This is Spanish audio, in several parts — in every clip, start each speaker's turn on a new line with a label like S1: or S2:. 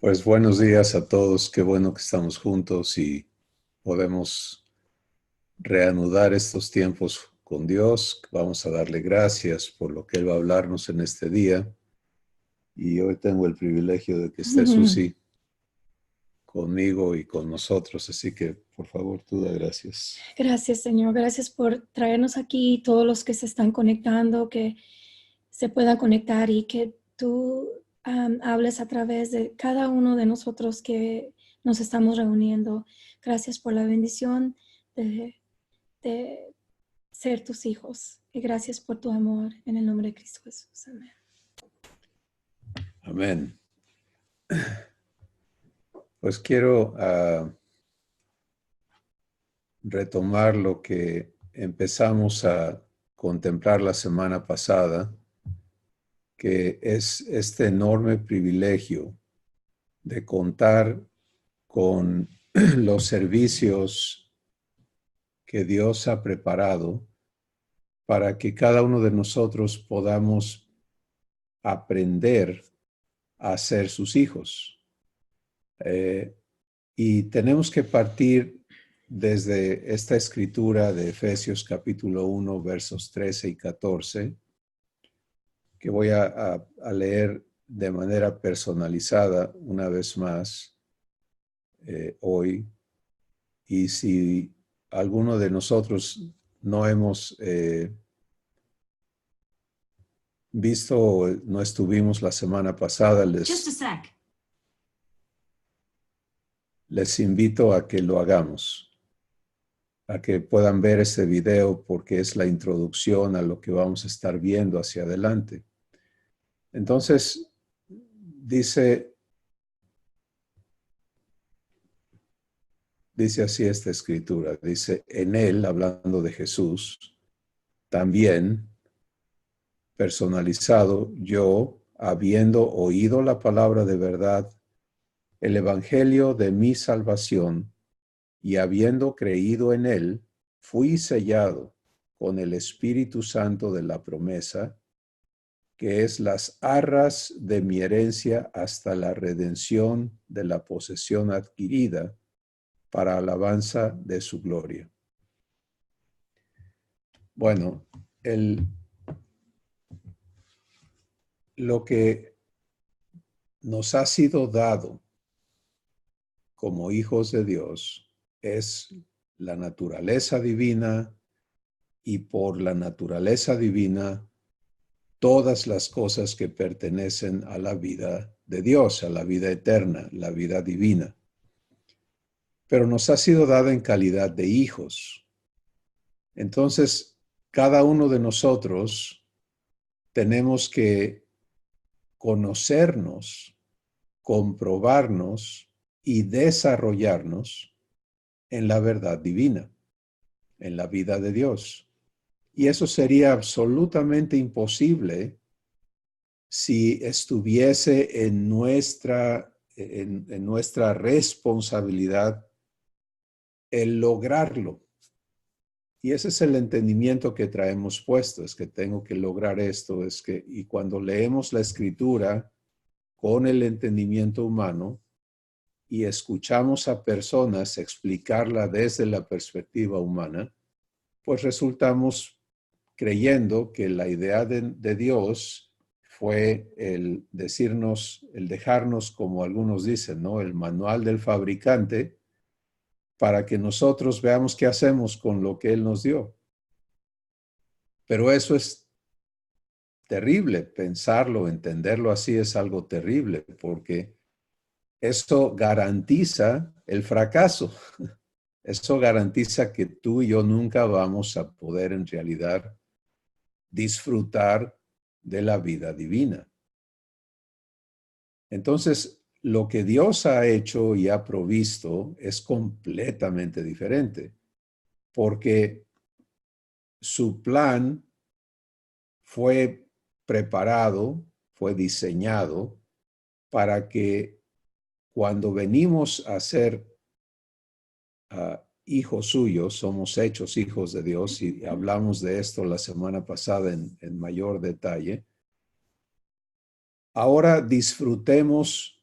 S1: Pues buenos días a todos, qué bueno que estamos juntos y podemos reanudar estos tiempos con Dios. Vamos a darle gracias por lo que Él va a hablarnos en este día. Y hoy tengo el privilegio de que esté
S2: Ujú.
S1: Susi conmigo y con nosotros, así que por favor tú da gracias.
S2: Gracias, Señor. Gracias por traernos aquí, todos los que se están conectando, que se puedan conectar y que tú hables a través de cada uno de nosotros que nos estamos reuniendo. Gracias por la bendición de, de ser tus hijos y gracias por tu amor en el nombre de Cristo Jesús. Amén.
S1: Amén. Pues quiero retomar lo que empezamos a contemplar la semana pasada, que es este enorme privilegio de contar con los servicios que Dios ha preparado para que cada uno de nosotros podamos aprender a ser sus hijos. Y tenemos que partir desde esta escritura de Efesios capítulo 1, versos 13 y 14, que voy a leer de manera personalizada una vez más hoy. Y si alguno de nosotros no hemos visto, no estuvimos la semana pasada, les invito a que lo hagamos, a que puedan ver ese video porque es la introducción a lo que vamos a estar viendo hacia adelante. Entonces, dice así esta escritura, dice, en él, hablando de Jesús, también personalizado, yo, habiendo oído la palabra de verdad, el evangelio de mi salvación, y habiendo creído en él, fui sellado con el Espíritu Santo de la promesa, que es las arras de mi herencia hasta la redención de la posesión adquirida para alabanza de su gloria. Bueno, lo que nos ha sido dado como hijos de Dios es la naturaleza divina y por la naturaleza divina todas las cosas que pertenecen a la vida de Dios, a la vida eterna, la vida divina. Pero nos ha sido dada en calidad de hijos. Entonces, cada uno de nosotros tenemos que conocernos, comprobarnos y desarrollarnos en la verdad divina, en la vida de Dios. Y eso sería absolutamente imposible si estuviese en nuestra responsabilidad el lograrlo. Y ese es el entendimiento que traemos puesto, es que tengo que lograr esto, y cuando leemos la escritura con el entendimiento humano y escuchamos a personas explicarla desde la perspectiva humana, pues resultamos creyendo que la idea de Dios fue el decirnos, el dejarnos, como algunos dicen, ¿no? El manual del fabricante para que nosotros veamos qué hacemos con lo que Él nos dio. Pero eso es terrible, pensarlo, entenderlo así es algo terrible, porque eso garantiza el fracaso. Eso garantiza que tú y yo nunca vamos a poder en realidad disfrutar de la vida divina. Entonces, lo que Dios ha hecho y ha provisto es completamente diferente, porque su plan fue preparado, fue diseñado para que cuando venimos a ser hijos suyos, somos hechos hijos de Dios, y hablamos de esto la semana pasada en mayor detalle. Ahora disfrutemos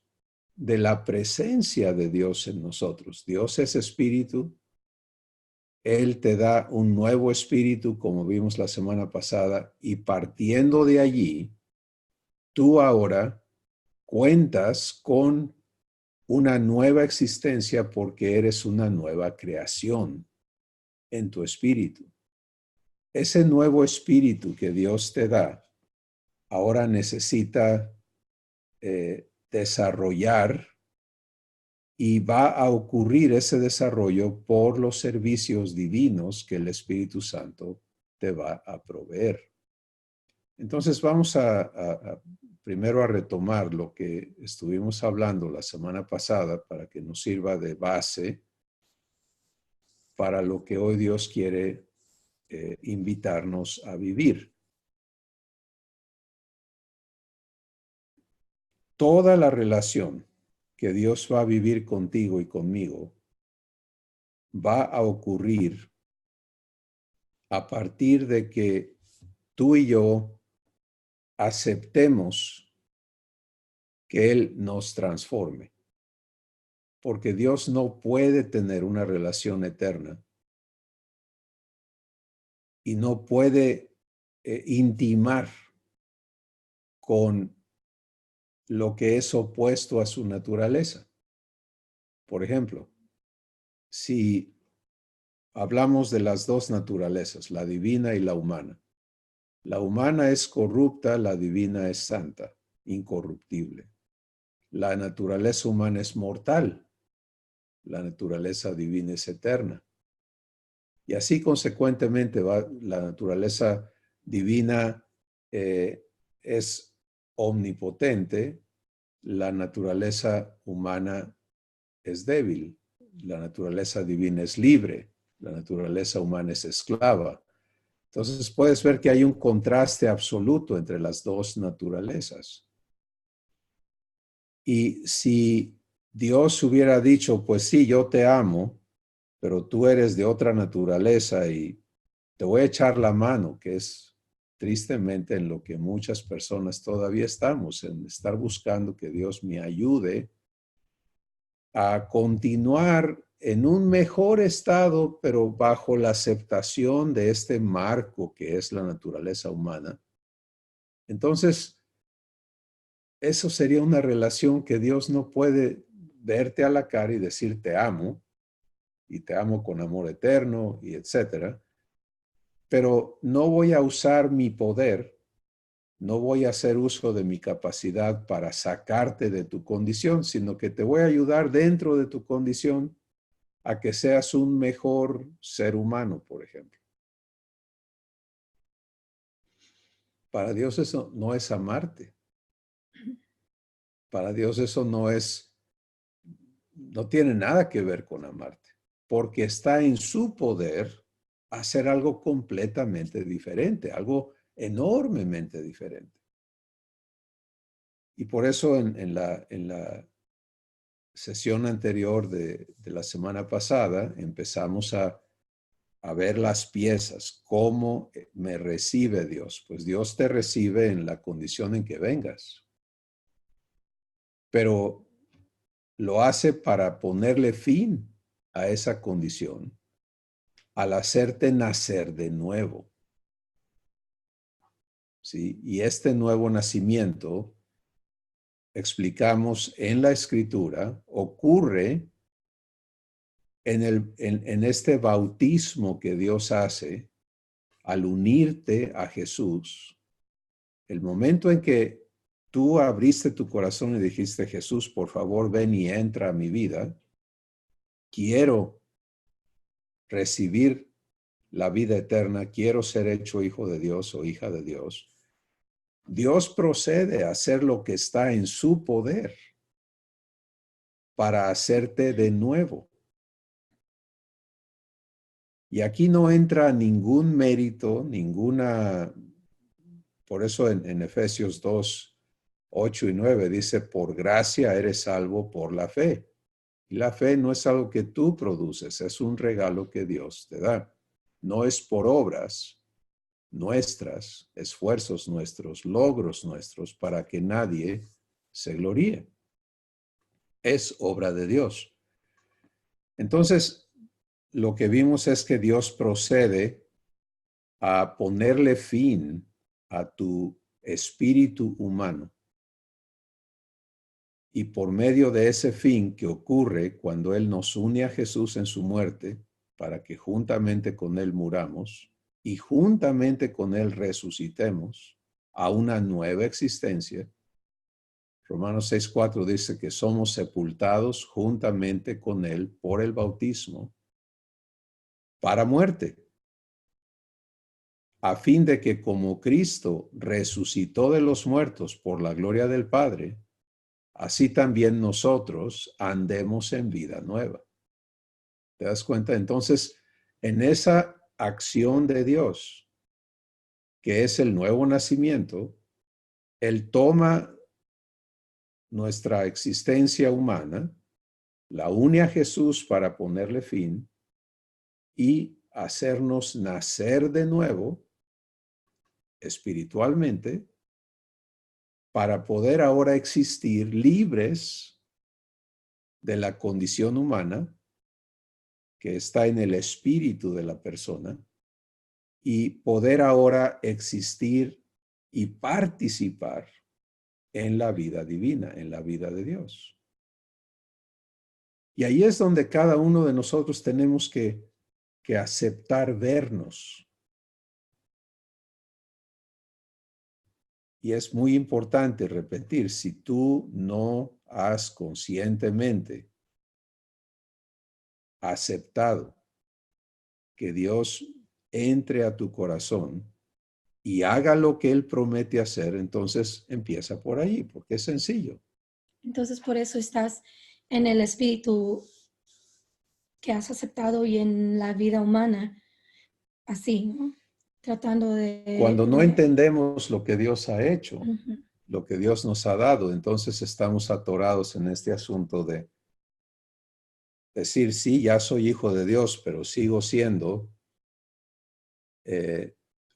S1: de la presencia de Dios en nosotros. Dios es espíritu. Él te da un nuevo espíritu, como vimos la semana pasada, y partiendo de allí, tú ahora cuentas con una nueva existencia porque eres una nueva creación en tu espíritu. Ese nuevo espíritu que Dios te da ahora necesita desarrollar, y va a ocurrir ese desarrollo por los servicios divinos que el Espíritu Santo te va a proveer. Entonces vamos primero a retomar lo que estuvimos hablando la semana pasada para que nos sirva de base para lo que hoy Dios quiere invitarnos a vivir. Toda la relación que Dios va a vivir contigo y conmigo va a ocurrir a partir de que tú y yo aceptemos que Él nos transforme. Porque Dios no puede tener una relación eterna y no puede intimar con lo que es opuesto a su naturaleza. Por ejemplo, si hablamos de las dos naturalezas, la divina y la humana es corrupta, la divina es santa, incorruptible. La naturaleza humana es mortal, la naturaleza divina es eterna. Y así consecuentemente la naturaleza divina es omnipotente, la naturaleza humana es débil, la naturaleza divina es libre, la naturaleza humana es esclava. Entonces puedes ver que hay un contraste absoluto entre las dos naturalezas. Y si Dios hubiera dicho, pues sí, yo te amo, pero tú eres de otra naturaleza y te voy a echar la mano, que es tristemente en lo que muchas personas todavía estamos, en estar buscando que Dios me ayude a continuar en un mejor estado, pero bajo la aceptación de este marco que es la naturaleza humana. Entonces, eso sería una relación que Dios no puede verte a la cara y decir te amo, y te amo con amor eterno, y etcétera. Pero no voy a usar mi poder, no voy a hacer uso de mi capacidad para sacarte de tu condición, sino que te voy a ayudar dentro de tu condición a que seas un mejor ser humano, por ejemplo. Para Dios eso no es amarte. Para Dios eso no tiene nada que ver con amarte, porque está en su poder hacer algo completamente diferente, algo enormemente diferente. Y por eso en la sesión anterior de la semana pasada empezamos a ver las piezas, cómo me recibe Dios. Pues Dios te recibe en la condición en que vengas, pero lo hace para ponerle fin a esa condición al hacerte nacer de nuevo. ¿Sí? Y este nuevo nacimiento, explicamos en la Escritura, ocurre en este bautismo que Dios hace al unirte a Jesús. El momento en que tú abriste tu corazón y dijiste, Jesús, por favor, ven y entra a mi vida, quiero recibir la vida eterna, quiero ser hecho hijo de Dios o hija de Dios. Dios procede a hacer lo que está en su poder para hacerte de nuevo. Y aquí no entra ningún mérito, por eso en Efesios 2, 8 y 9 dice, por gracia eres salvo por la fe. Y la fe no es algo que tú produces, es un regalo que Dios te da. No es por obras nuestras, esfuerzos nuestros, logros nuestros, para que nadie se gloríe. es obra de Dios. Entonces, lo que vimos es que Dios procede a ponerle fin a tu espíritu humano. Y por medio de ese fin que ocurre cuando Él nos une a Jesús en su muerte, para que juntamente con Él muramos y juntamente con Él resucitemos a una nueva existencia. Romanos 6:4 dice que somos sepultados juntamente con Él por el bautismo para muerte, a fin de que como Cristo resucitó de los muertos por la gloria del Padre, así también nosotros andemos en vida nueva. ¿Te das cuenta? Entonces, en esa acción de Dios, que es el nuevo nacimiento, Él toma nuestra existencia humana, la une a Jesús para ponerle fin y hacernos nacer de nuevo espiritualmente para poder ahora existir libres de la condición humana que está en el espíritu de la persona y poder ahora existir y participar en la vida divina, en la vida de Dios. Y ahí es donde cada uno de nosotros tenemos que aceptar vernos. Y es muy importante repetir, si tú no has conscientemente aceptado que Dios entre a tu corazón y haga lo que Él promete hacer, entonces empieza por ahí, porque es sencillo.
S2: Entonces, por eso estás en el espíritu que has aceptado y en la vida humana, así, ¿no? Tratando
S1: Cuando no
S2: de
S1: entendemos lo que Dios ha hecho,
S2: uh-huh.
S1: lo que Dios nos ha dado, entonces estamos atorados en este asunto de decir, sí, ya soy hijo de Dios, pero sigo siendo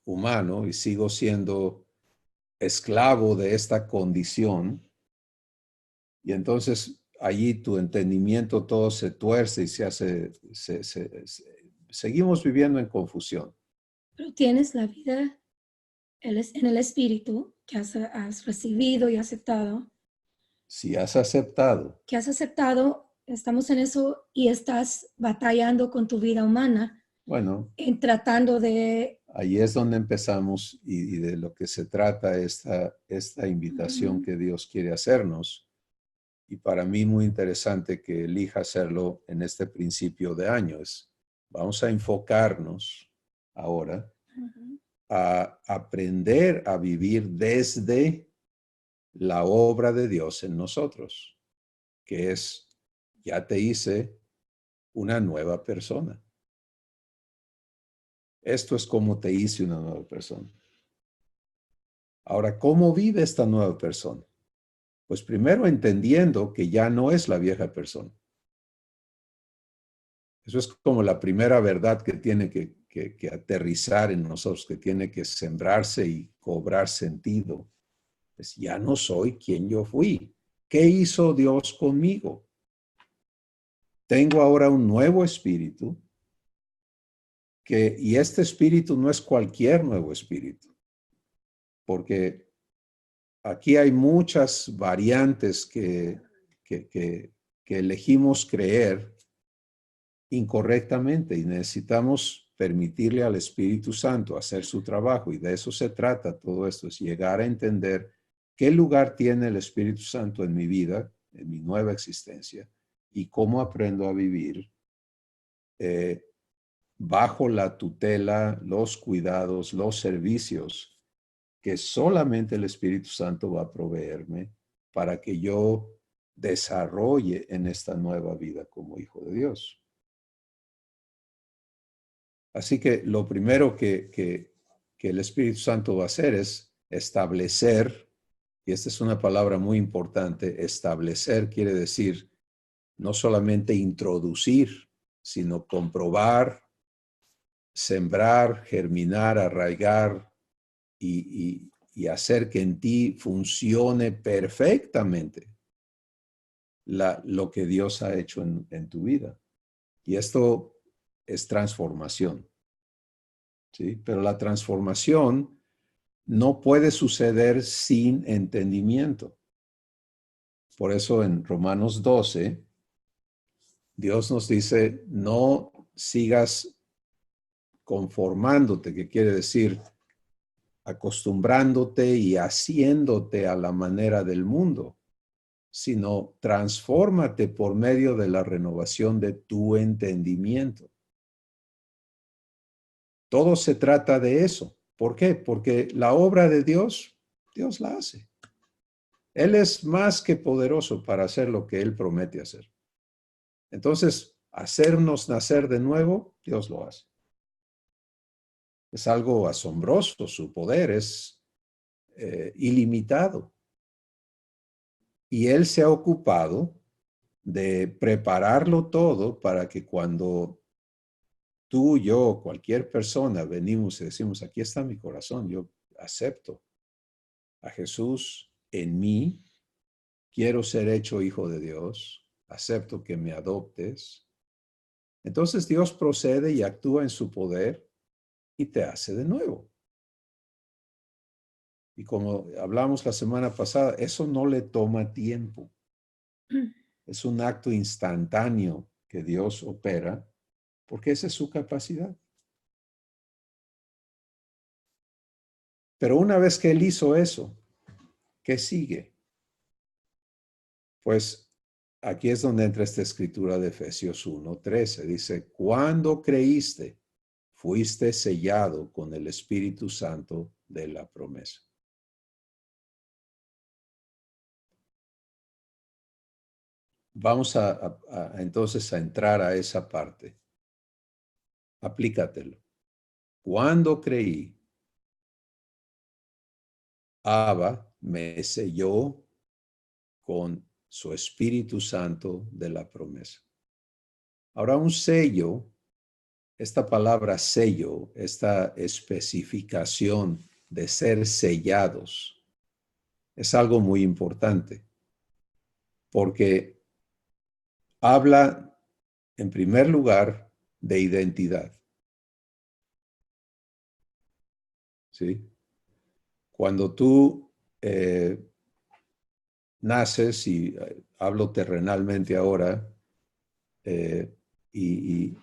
S1: humano y sigo siendo esclavo de esta condición. Y entonces allí tu entendimiento todo se tuerce y se hace, seguimos viviendo en confusión.
S2: Pero tienes la vida en el espíritu que has recibido y aceptado.
S1: Si has aceptado,
S2: Que has aceptado, estamos en eso y estás batallando con tu vida humana,
S1: bueno,
S2: en tratando de...
S1: ahí es donde empezamos y de lo que se trata esta invitación que Dios quiere hacernos. Y para mí muy interesante que elija hacerlo en este principio de año. Vamos a enfocarnos ahora a aprender a vivir desde la obra de Dios en nosotros, que es, ya te hice una nueva persona. Esto es como te hice una nueva persona. Ahora, ¿cómo vive esta nueva persona? Pues primero entendiendo que ya no es la vieja persona. Eso es como la primera verdad que tiene que aterrizar en nosotros, que tiene que sembrarse y cobrar sentido. Es, ya no soy quien yo fui. ¿Qué hizo Dios conmigo? Tengo ahora un nuevo espíritu, y este espíritu no es cualquier nuevo espíritu, porque aquí hay muchas variantes que elegimos creer incorrectamente y necesitamos permitirle al Espíritu Santo hacer su trabajo, y de eso se trata todo esto, es llegar a entender qué lugar tiene el Espíritu Santo en mi vida, en mi nueva existencia, y cómo aprendo a vivir bajo la tutela, los cuidados, los servicios que solamente el Espíritu Santo va a proveerme para que yo desarrolle en esta nueva vida como hijo de Dios. Así que lo primero que el Espíritu Santo va a hacer es establecer, y esta es una palabra muy importante, establecer quiere decir no solamente introducir, sino comprobar, sembrar, germinar, arraigar y hacer que en ti funcione perfectamente lo que Dios ha hecho en tu vida. Y esto es transformación, ¿sí? Pero la transformación no puede suceder sin entendimiento. Por eso en Romanos 12, Dios nos dice, no sigas conformándote, que quiere decir acostumbrándote y haciéndote a la manera del mundo, sino transfórmate por medio de la renovación de tu entendimiento. Todo se trata de eso. ¿Por qué? Porque la obra de Dios, Dios la hace. Él es más que poderoso para hacer lo que Él promete hacer. Entonces, hacernos nacer de nuevo, Dios lo hace. Es algo asombroso, su poder es ilimitado. Y Él se ha ocupado de prepararlo todo para que cuando tú, yo, cualquier persona venimos y decimos, aquí está mi corazón, yo acepto a Jesús en mí, quiero ser hecho hijo de Dios, acepto que me adoptes. Entonces Dios procede y actúa en su poder y te hace de nuevo. Y como hablamos la semana pasada, eso no le toma tiempo. Es un acto instantáneo que Dios opera porque esa es su capacidad. Pero una vez que Él hizo eso, ¿qué sigue? Pues aquí es donde entra esta escritura de Efesios 1:13. Dice, cuando creíste, fuiste sellado con el Espíritu Santo de la promesa. Vamos entonces a entrar a esa parte. Aplícatelo. Cuando creí, Abba me selló con su Espíritu Santo de la promesa. Ahora, un sello, esta palabra sello, esta especificación de ser sellados, es algo muy importante, porque habla, en primer lugar, de identidad. ¿Sí? Cuando tú naces, y hablo terrenalmente ahora, y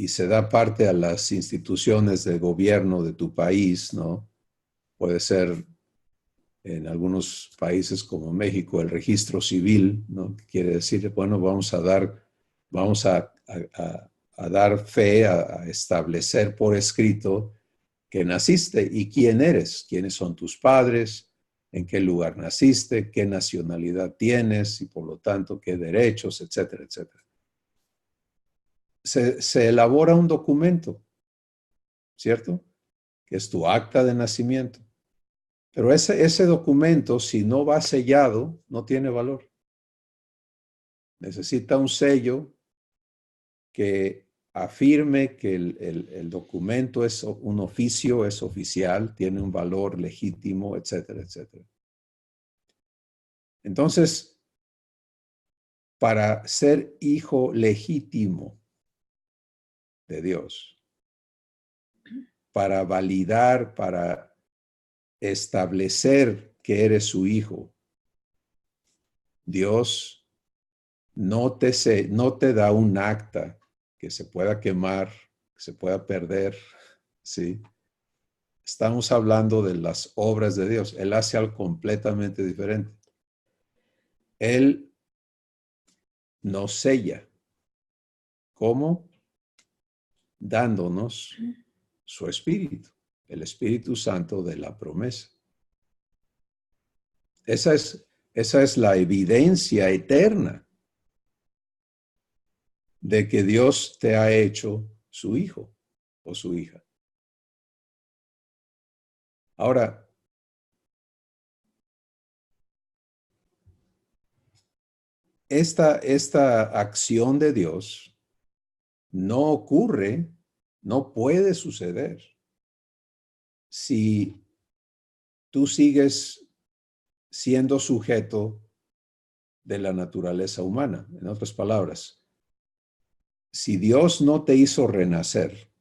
S1: se da parte a las instituciones de gobierno de tu país, ¿no? Puede ser en algunos países como México el registro civil, ¿no? Quiere decir, bueno, vamos a dar fe, a establecer por escrito que naciste y quién eres, quiénes son tus padres, en qué lugar naciste, qué nacionalidad tienes y por lo tanto qué derechos, etcétera, etcétera. Se elabora un documento, ¿cierto? Que es tu acta de nacimiento. Pero ese documento, si no va sellado, no tiene valor. Necesita un sello que afirme que el documento es un oficio, es oficial, tiene un valor legítimo, etcétera, etcétera. Entonces, para ser hijo legítimo de Dios, para validar, para establecer que eres su hijo, Dios no te da un acta que se pueda quemar, que se pueda perder, ¿sí? Estamos hablando de las obras de Dios. Él hace algo completamente diferente. Él nos sella. ¿Cómo? Dándonos su espíritu, el Espíritu Santo de la promesa. Esa es la evidencia eterna de que Dios te ha hecho su hijo o su hija. Ahora, esta acción de Dios no ocurre, no puede suceder si tú sigues siendo sujeto de la naturaleza humana. En otras palabras, si Dios no te hizo renacer,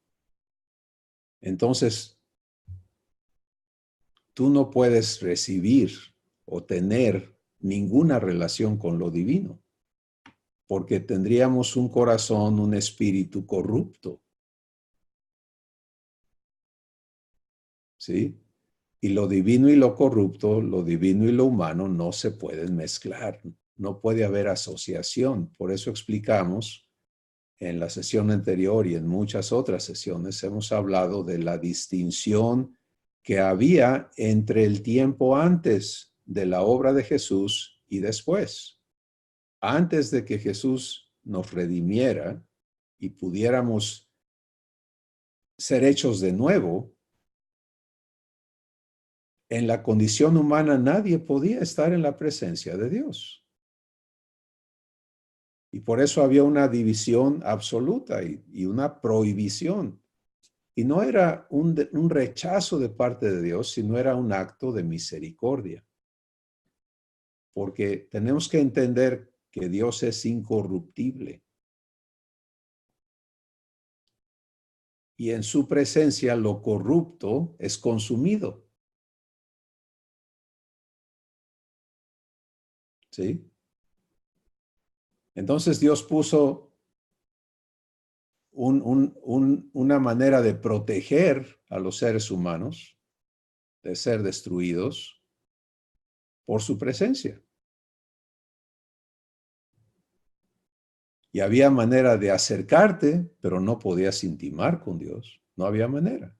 S1: entonces tú no puedes recibir o tener ninguna relación con lo divino, porque tendríamos un corazón, un espíritu corrupto. ¿Sí? Y lo divino y lo corrupto, lo divino y lo humano no se pueden mezclar. No puede haber asociación. Por eso explicamos en la sesión anterior y en muchas otras sesiones hemos hablado de la distinción que había entre el tiempo antes de la obra de Jesús y después. Antes de que Jesús nos redimiera y pudiéramos ser hechos de nuevo, en la condición humana nadie podía estar en la presencia de Dios. Y por eso había una división absoluta y una prohibición. Y no era un rechazo de parte de Dios, sino era un acto de misericordia. Porque tenemos que entender que Dios es incorruptible. Y en su presencia lo corrupto es consumido. ¿Sí? Entonces Dios puso una manera de proteger a los seres humanos de ser destruidos por su presencia. Y había manera de acercarte, pero no podías intimar con Dios. No había manera.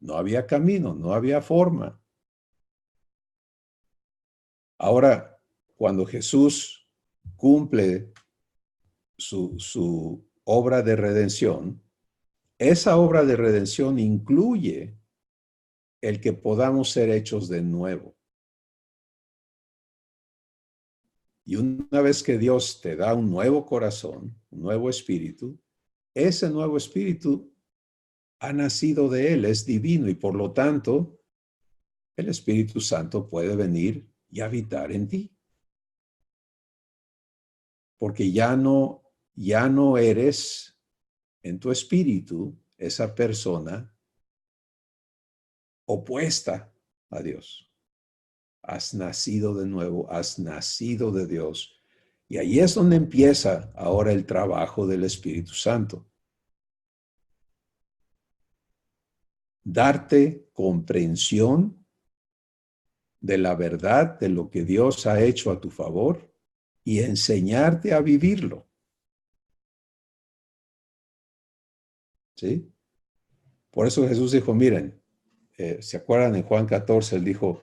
S1: No había camino, no había forma. Ahora, cuando Jesús cumple su obra de redención, esa obra de redención incluye el que podamos ser hechos de nuevo. Y una vez que Dios te da un nuevo corazón, un nuevo espíritu, ese nuevo espíritu ha nacido de Él, es divino y por lo tanto el Espíritu Santo puede venir y habitar en ti. Porque ya no eres en tu espíritu esa persona opuesta a Dios. Has nacido de nuevo, has nacido de Dios. Y ahí es donde empieza ahora el trabajo del Espíritu Santo. Darte comprensión de la verdad de lo que Dios ha hecho a tu favor y enseñarte a vivirlo. ¿Sí? Por eso Jesús dijo, miren, ¿se acuerdan en Juan 14? Él dijo,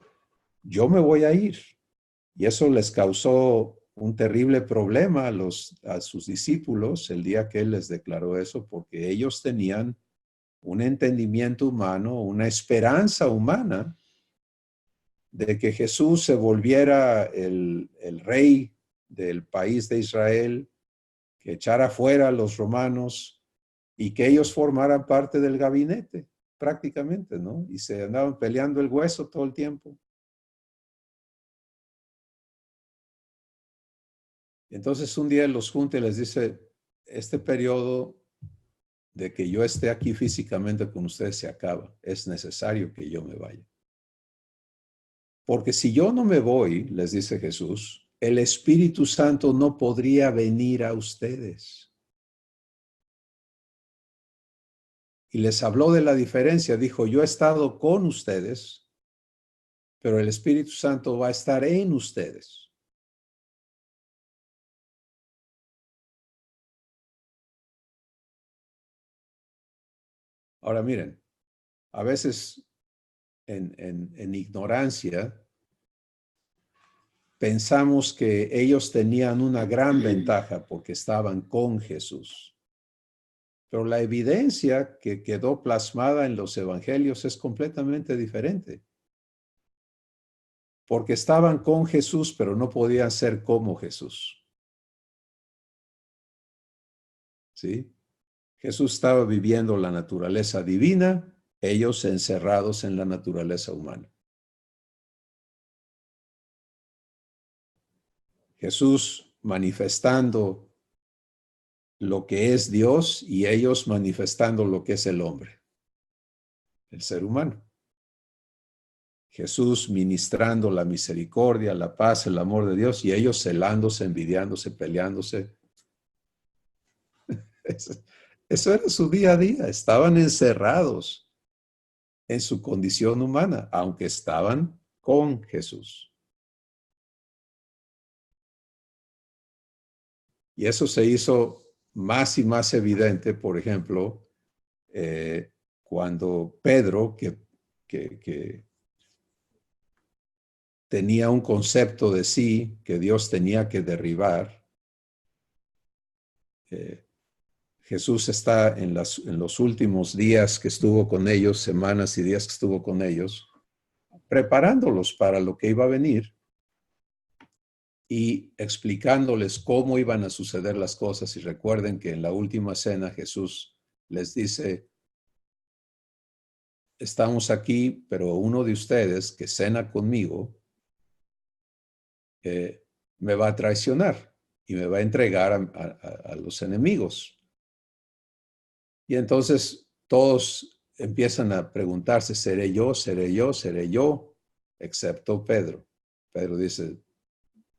S1: yo me voy a ir. Y eso les causó un terrible problema a sus discípulos el día que Él les declaró eso, porque ellos tenían un entendimiento humano, una esperanza humana de que Jesús se volviera el rey del país de Israel, que echara fuera a los romanos y que ellos formaran parte del gabinete, prácticamente, ¿no? Y se andaban peleando el hueso todo el tiempo. Entonces un día los junta y les dice, este periodo de que yo esté aquí físicamente con ustedes se acaba. Es necesario que yo me vaya. Porque si yo no me voy, les dice Jesús, el Espíritu Santo no podría venir a ustedes. Y les habló de la diferencia. Dijo, yo he estado con ustedes, pero el Espíritu Santo va a estar en ustedes. Ahora miren, a veces en ignorancia pensamos que ellos tenían una gran ventaja porque estaban con Jesús. Pero la evidencia que quedó plasmada en los evangelios es completamente diferente. Porque estaban con Jesús, pero no podían ser como Jesús. ¿Sí? Jesús estaba viviendo la naturaleza divina, ellos encerrados en la naturaleza humana. Jesús manifestando lo que es Dios y ellos manifestando lo que es el hombre, el ser humano. Jesús ministrando la misericordia, la paz, el amor de Dios y ellos celándose, envidiándose, peleándose. Eso era su día a día. Estaban encerrados en su condición humana, aunque estaban con Jesús. Y eso se hizo más y más evidente, por ejemplo, cuando Pedro, que tenía un concepto de sí que Dios tenía que derribar, Jesús está en los últimos días que estuvo con ellos, semanas y días que estuvo con ellos, preparándolos para lo que iba a venir y explicándoles cómo iban a suceder las cosas. Y recuerden que en la última cena Jesús les dice, estamos aquí, pero uno de ustedes que cena conmigo me va a traicionar y me va a entregar a los enemigos. Y entonces todos empiezan a preguntarse, ¿seré yo? ¿Seré yo? ¿Seré yo? Excepto Pedro. Pedro dice,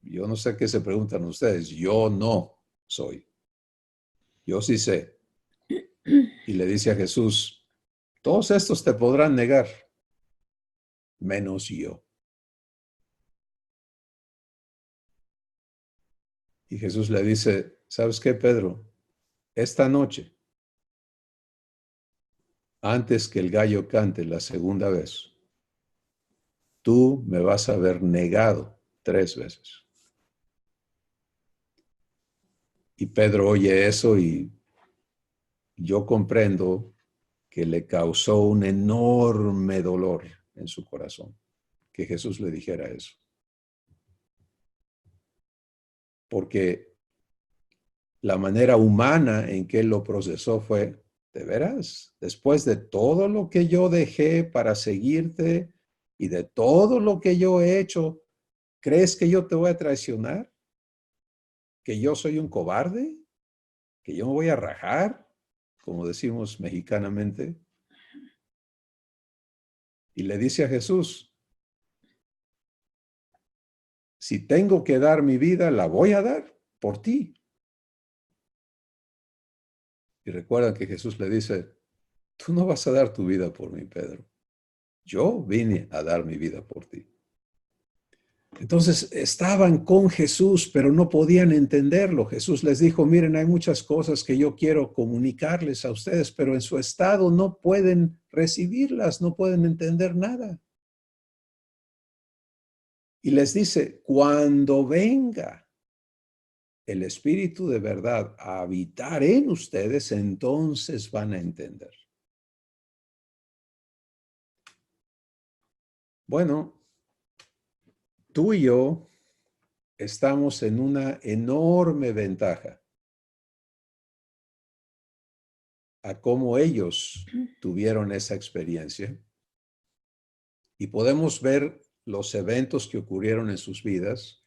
S1: yo no sé qué se preguntan ustedes, yo no soy. Yo sí sé. Y le dice a Jesús, todos estos te podrán negar, menos yo. Y Jesús le dice, ¿sabes qué, Pedro? Esta noche, antes que el gallo cante la segunda vez, tú me vas a haber negado 3 veces. Y Pedro oye eso y yo comprendo que le causó un enorme dolor en su corazón que Jesús le dijera eso. Porque la manera humana en que él lo procesó fue, de veras, después de todo lo que yo dejé para seguirte y de todo lo que yo he hecho, ¿crees que yo te voy a traicionar? ¿Que yo soy un cobarde? ¿Que yo me voy a rajar? Como decimos mexicanamente. Y le dice a Jesús, si tengo que dar mi vida, la voy a dar por ti. Y recuerda que Jesús le dice, tú no vas a dar tu vida por mí, Pedro. Yo vine a dar mi vida por ti. Entonces estaban con Jesús, pero no podían entenderlo. Jesús les dijo, miren, hay muchas cosas que yo quiero comunicarles a ustedes, pero en su estado no pueden recibirlas, no pueden entender nada. Y les dice, cuando venga el Espíritu de verdad a habitar en ustedes, entonces van a entender. Bueno, tú y yo estamos en una enorme ventaja a cómo ellos tuvieron esa experiencia y podemos ver los eventos que ocurrieron en sus vidas,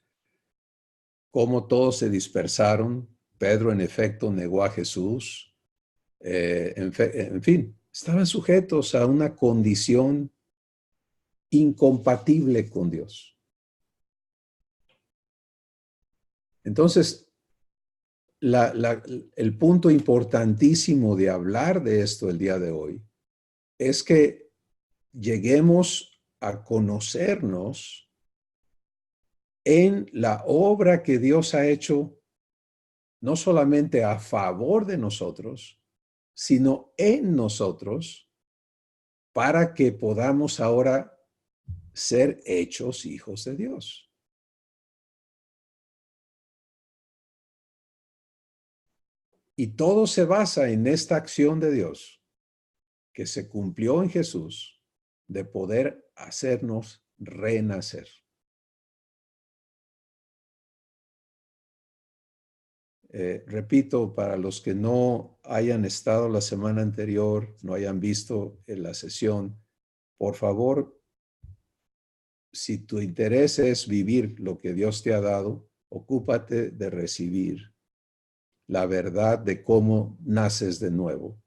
S1: cómo todos se dispersaron. Pedro, en efecto, negó a Jesús. En fin, estaban sujetos a una condición incompatible con Dios. Entonces, el punto importantísimo de hablar de esto el día de hoy es que lleguemos a conocernos en la obra que Dios ha hecho, no solamente a favor de nosotros, sino en nosotros, para que podamos ahora ser hechos hijos de Dios. Y todo se basa en esta acción de Dios que se cumplió en Jesús de poder hacernos renacer. Repito, para los que no hayan estado la semana anterior, no hayan visto en la sesión, por favor, si tu interés es vivir lo que Dios te ha dado, ocúpate de recibir la verdad de cómo naces de nuevo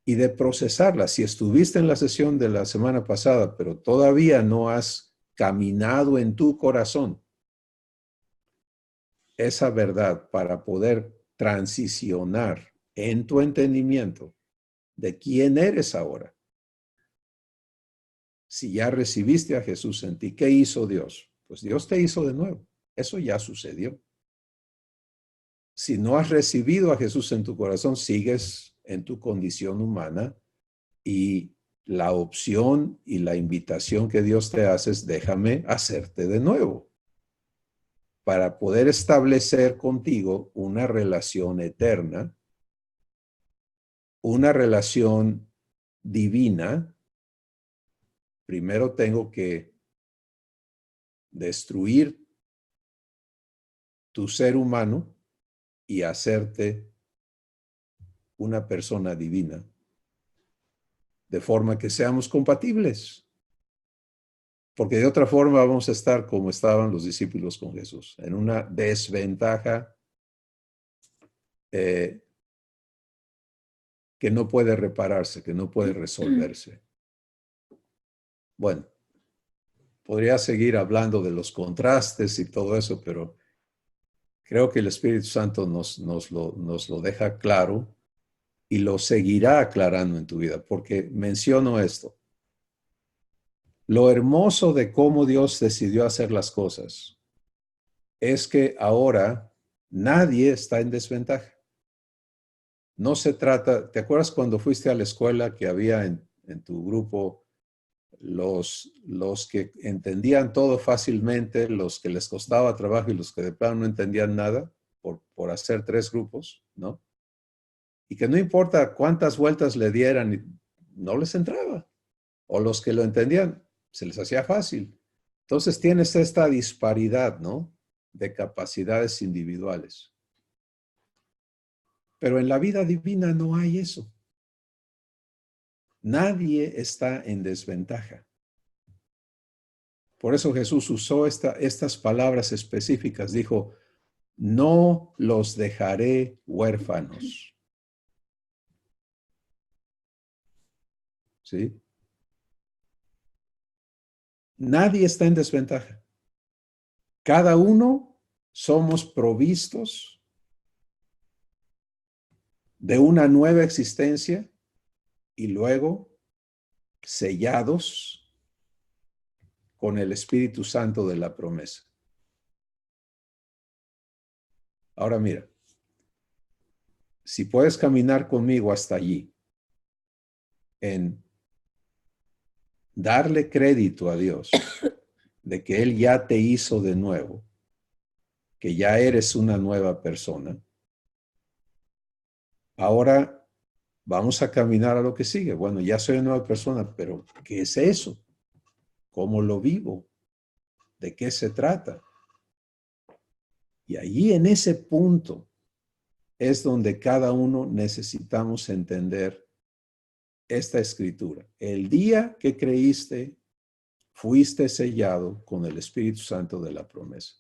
S1: y de procesarla. Si estuviste en la sesión de la semana pasada, pero todavía no has caminado en tu corazón esa verdad para poder transicionar en tu entendimiento de quién eres ahora. Si ya recibiste a Jesús en ti, ¿qué hizo Dios? Pues Dios te hizo de nuevo. Eso ya sucedió. Si no has recibido a Jesús en tu corazón, sigues en tu condición humana y la opción y la invitación que Dios te hace es déjame hacerte de nuevo para poder establecer contigo una relación eterna, una relación divina. Primero tengo que destruir tu ser humano y hacerte una persona divina, de forma que seamos compatibles. Porque de otra forma vamos a estar como estaban los discípulos con Jesús, en una desventaja que no puede repararse, que no puede resolverse. Bueno, podría seguir hablando de los contrastes y todo eso, pero creo que el Espíritu Santo nos lo deja claro y lo seguirá aclarando en tu vida, porque menciono esto. Lo hermoso de cómo Dios decidió hacer las cosas es que ahora nadie está en desventaja. No se trata, ¿te acuerdas cuando fuiste a la escuela que había en tu grupo los que entendían todo fácilmente, los que les costaba trabajo y los que de plano no entendían nada por hacer tres grupos, ¿no? Y que no importa cuántas vueltas le dieran, no les entraba. O los que lo entendían, se les hacía fácil. Entonces tienes esta disparidad, ¿no? De capacidades individuales. Pero en la vida divina no hay eso. Nadie está en desventaja. Por eso Jesús usó estas palabras específicas. Dijo, no los dejaré huérfanos. ¿Sí? Nadie está en desventaja. Cada uno somos provistos de una nueva existencia y luego sellados con el Espíritu Santo de la promesa. Ahora mira, si puedes caminar conmigo hasta allí, en darle crédito a Dios de que Él ya te hizo de nuevo, que ya eres una nueva persona, ahora vamos a caminar a lo que sigue. Bueno, ya soy una nueva persona, pero ¿qué es eso? ¿Cómo lo vivo? ¿De qué se trata? Y allí en ese punto es donde cada uno necesitamos entender esta escritura. El día que creíste, fuiste sellado con el Espíritu Santo de la promesa,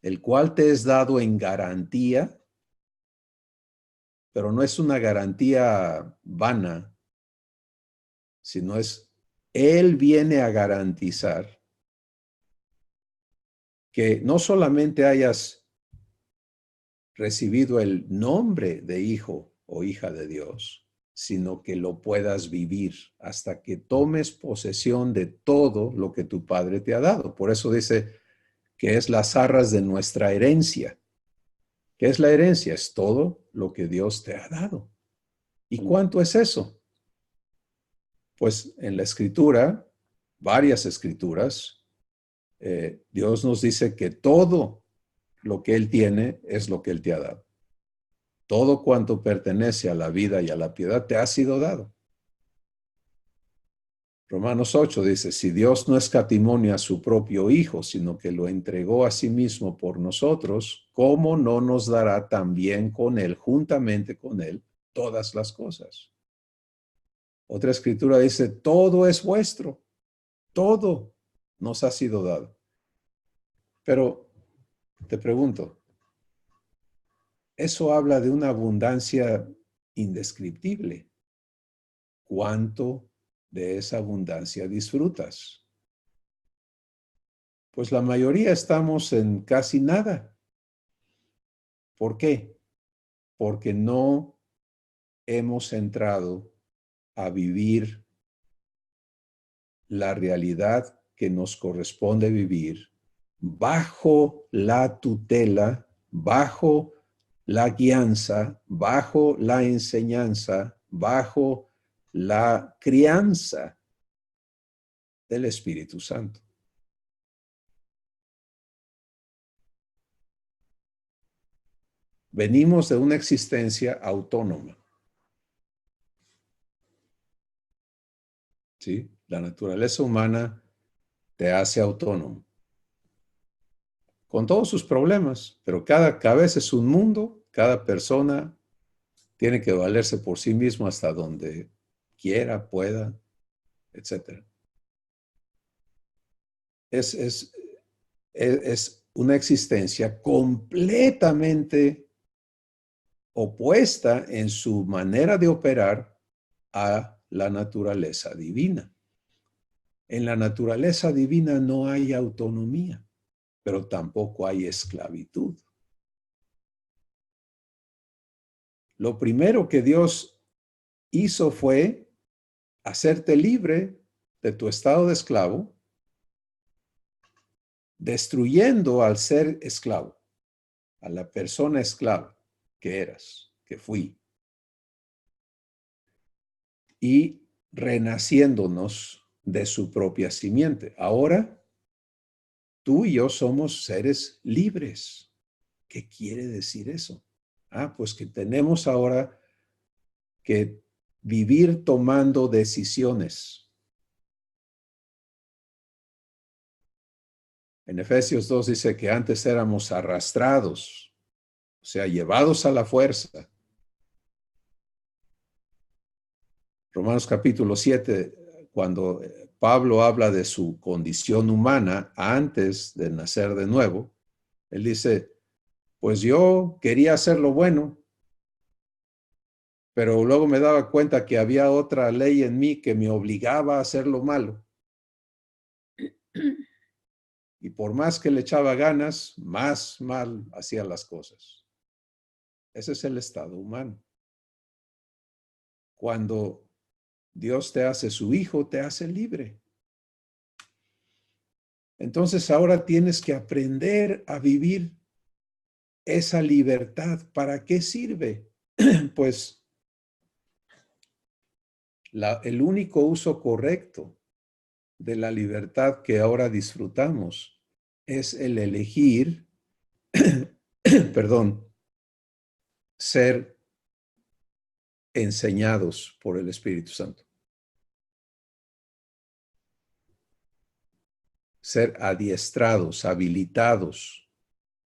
S1: el cual te es dado en garantía, pero no es una garantía vana, sino Él viene a garantizar que no solamente hayas recibido el nombre de hijo o hija de Dios, sino que lo puedas vivir hasta que tomes posesión de todo lo que tu Padre te ha dado. Por eso dice que es las arras de nuestra herencia. ¿Qué es la herencia? Es todo lo que Dios te ha dado. ¿Y cuánto es eso? Pues en la escritura, varias escrituras, Dios nos dice que todo lo que Él tiene es lo que Él te ha dado. Todo cuanto pertenece a la vida y a la piedad te ha sido dado. Romanos 8 dice, si Dios no escatimó a su propio Hijo, sino que lo entregó a sí mismo por nosotros, ¿cómo no nos dará también con Él, juntamente con Él, todas las cosas? Otra escritura dice, todo es vuestro, todo nos ha sido dado. Pero Te pregunto, eso habla de una abundancia indescriptible. ¿Cuánto de esa abundancia disfrutas? Pues la mayoría estamos en casi nada. ¿Por qué? Porque no hemos entrado a vivir la realidad que nos corresponde vivir bajo la tutela, bajo la guianza, bajo la enseñanza, bajo la crianza del Espíritu Santo. Venimos de una existencia autónoma. ¿Sí? La naturaleza humana te hace autónomo, con todos sus problemas, pero cada cabeza es un mundo, cada persona tiene que valerse por sí mismo hasta donde quiera, pueda, etc. Es una existencia completamente opuesta en su manera de operar a la naturaleza divina. En la naturaleza divina no hay autonomía, pero tampoco hay esclavitud. Lo primero que Dios hizo fue hacerte libre de tu estado de esclavo, destruyendo al ser esclavo, a la persona esclava que eras, que fui, y renaciéndonos de su propia simiente. Ahora, tú y yo somos seres libres. ¿Qué quiere decir eso? Pues que tenemos ahora que vivir tomando decisiones. En Efesios 2 dice que antes éramos arrastrados, o sea, llevados a la fuerza. Romanos capítulo 7, cuando Pablo habla de su condición humana antes de nacer de nuevo, él dice, pues yo quería hacer lo bueno, pero luego me daba cuenta que había otra ley en mí que me obligaba a hacer lo malo. Y por más que le echaba ganas, más mal hacía las cosas. Ese es el estado humano. Cuando Dios te hace su hijo, te hace libre. Entonces ahora tienes que aprender a vivir esa libertad. ¿Para qué sirve? Pues el único uso correcto de la libertad que ahora disfrutamos es el elegir, perdón, ser enseñados por el Espíritu Santo. Ser adiestrados, habilitados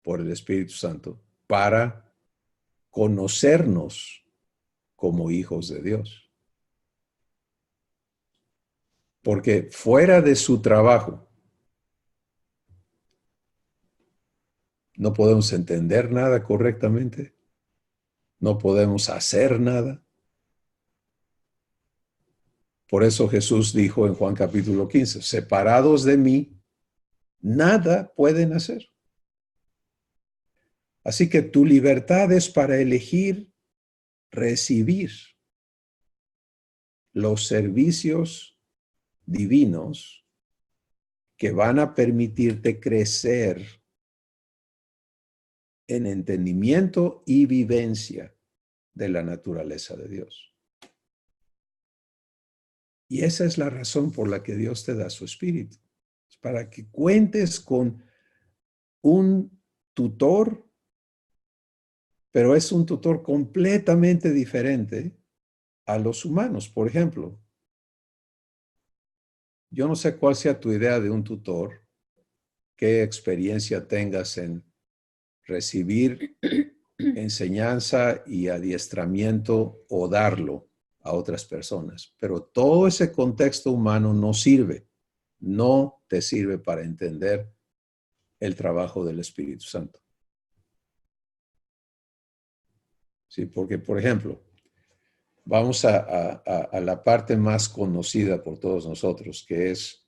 S1: por el Espíritu Santo para conocernos como hijos de Dios. Porque fuera de su trabajo, no podemos entender nada correctamente, no podemos hacer nada. Por eso Jesús dijo en Juan capítulo 15, separados de mí, nada pueden hacer. Así que tu libertad es para elegir recibir los servicios divinos que van a permitirte crecer en entendimiento y vivencia de la naturaleza de Dios. Y esa es la razón por la que Dios te da su espíritu. Es para que cuentes con un tutor, pero es un tutor completamente diferente a los humanos. Por ejemplo, yo no sé cuál sea tu idea de un tutor, qué experiencia tengas en recibir enseñanza y adiestramiento o darlo a otras personas. Pero todo ese contexto humano no sirve, no te sirve para entender el trabajo del Espíritu Santo. Sí, porque, por ejemplo, vamos a la parte más conocida por todos nosotros, que es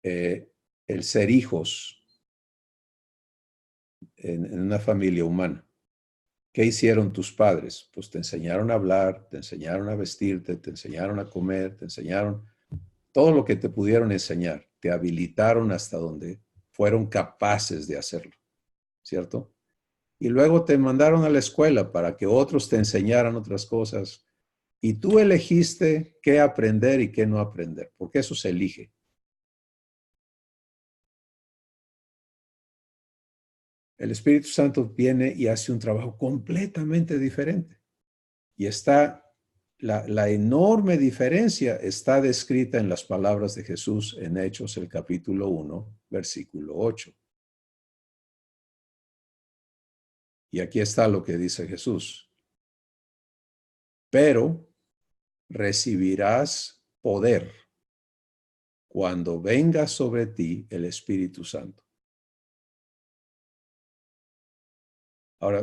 S1: el ser hijos en una familia humana. ¿Qué hicieron tus padres? Pues te enseñaron a hablar, te enseñaron a vestirte, te enseñaron a comer, te enseñaron todo lo que te pudieron enseñar. Te habilitaron hasta donde fueron capaces de hacerlo, ¿cierto? Y luego te mandaron a la escuela para que otros te enseñaran otras cosas. Y tú elegiste qué aprender y qué no aprender, porque eso se elige. El Espíritu Santo viene y hace un trabajo completamente diferente. Y la enorme diferencia está descrita en las palabras de Jesús en Hechos, el capítulo 1, versículo 8. Y aquí está lo que dice Jesús. Pero recibirás poder cuando venga sobre ti el Espíritu Santo. Ahora,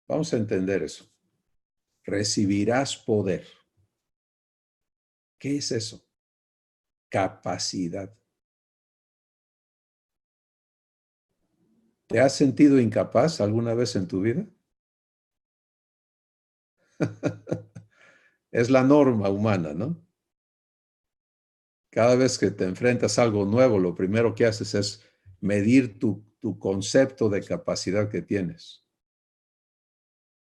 S1: vamos a entender eso. Recibirás poder. ¿Qué es eso? Capacidad. ¿Te has sentido incapaz alguna vez en tu vida? Es la norma humana, ¿no? Cada vez que te enfrentas a algo nuevo, lo primero que haces es medir tu concepto de capacidad que tienes.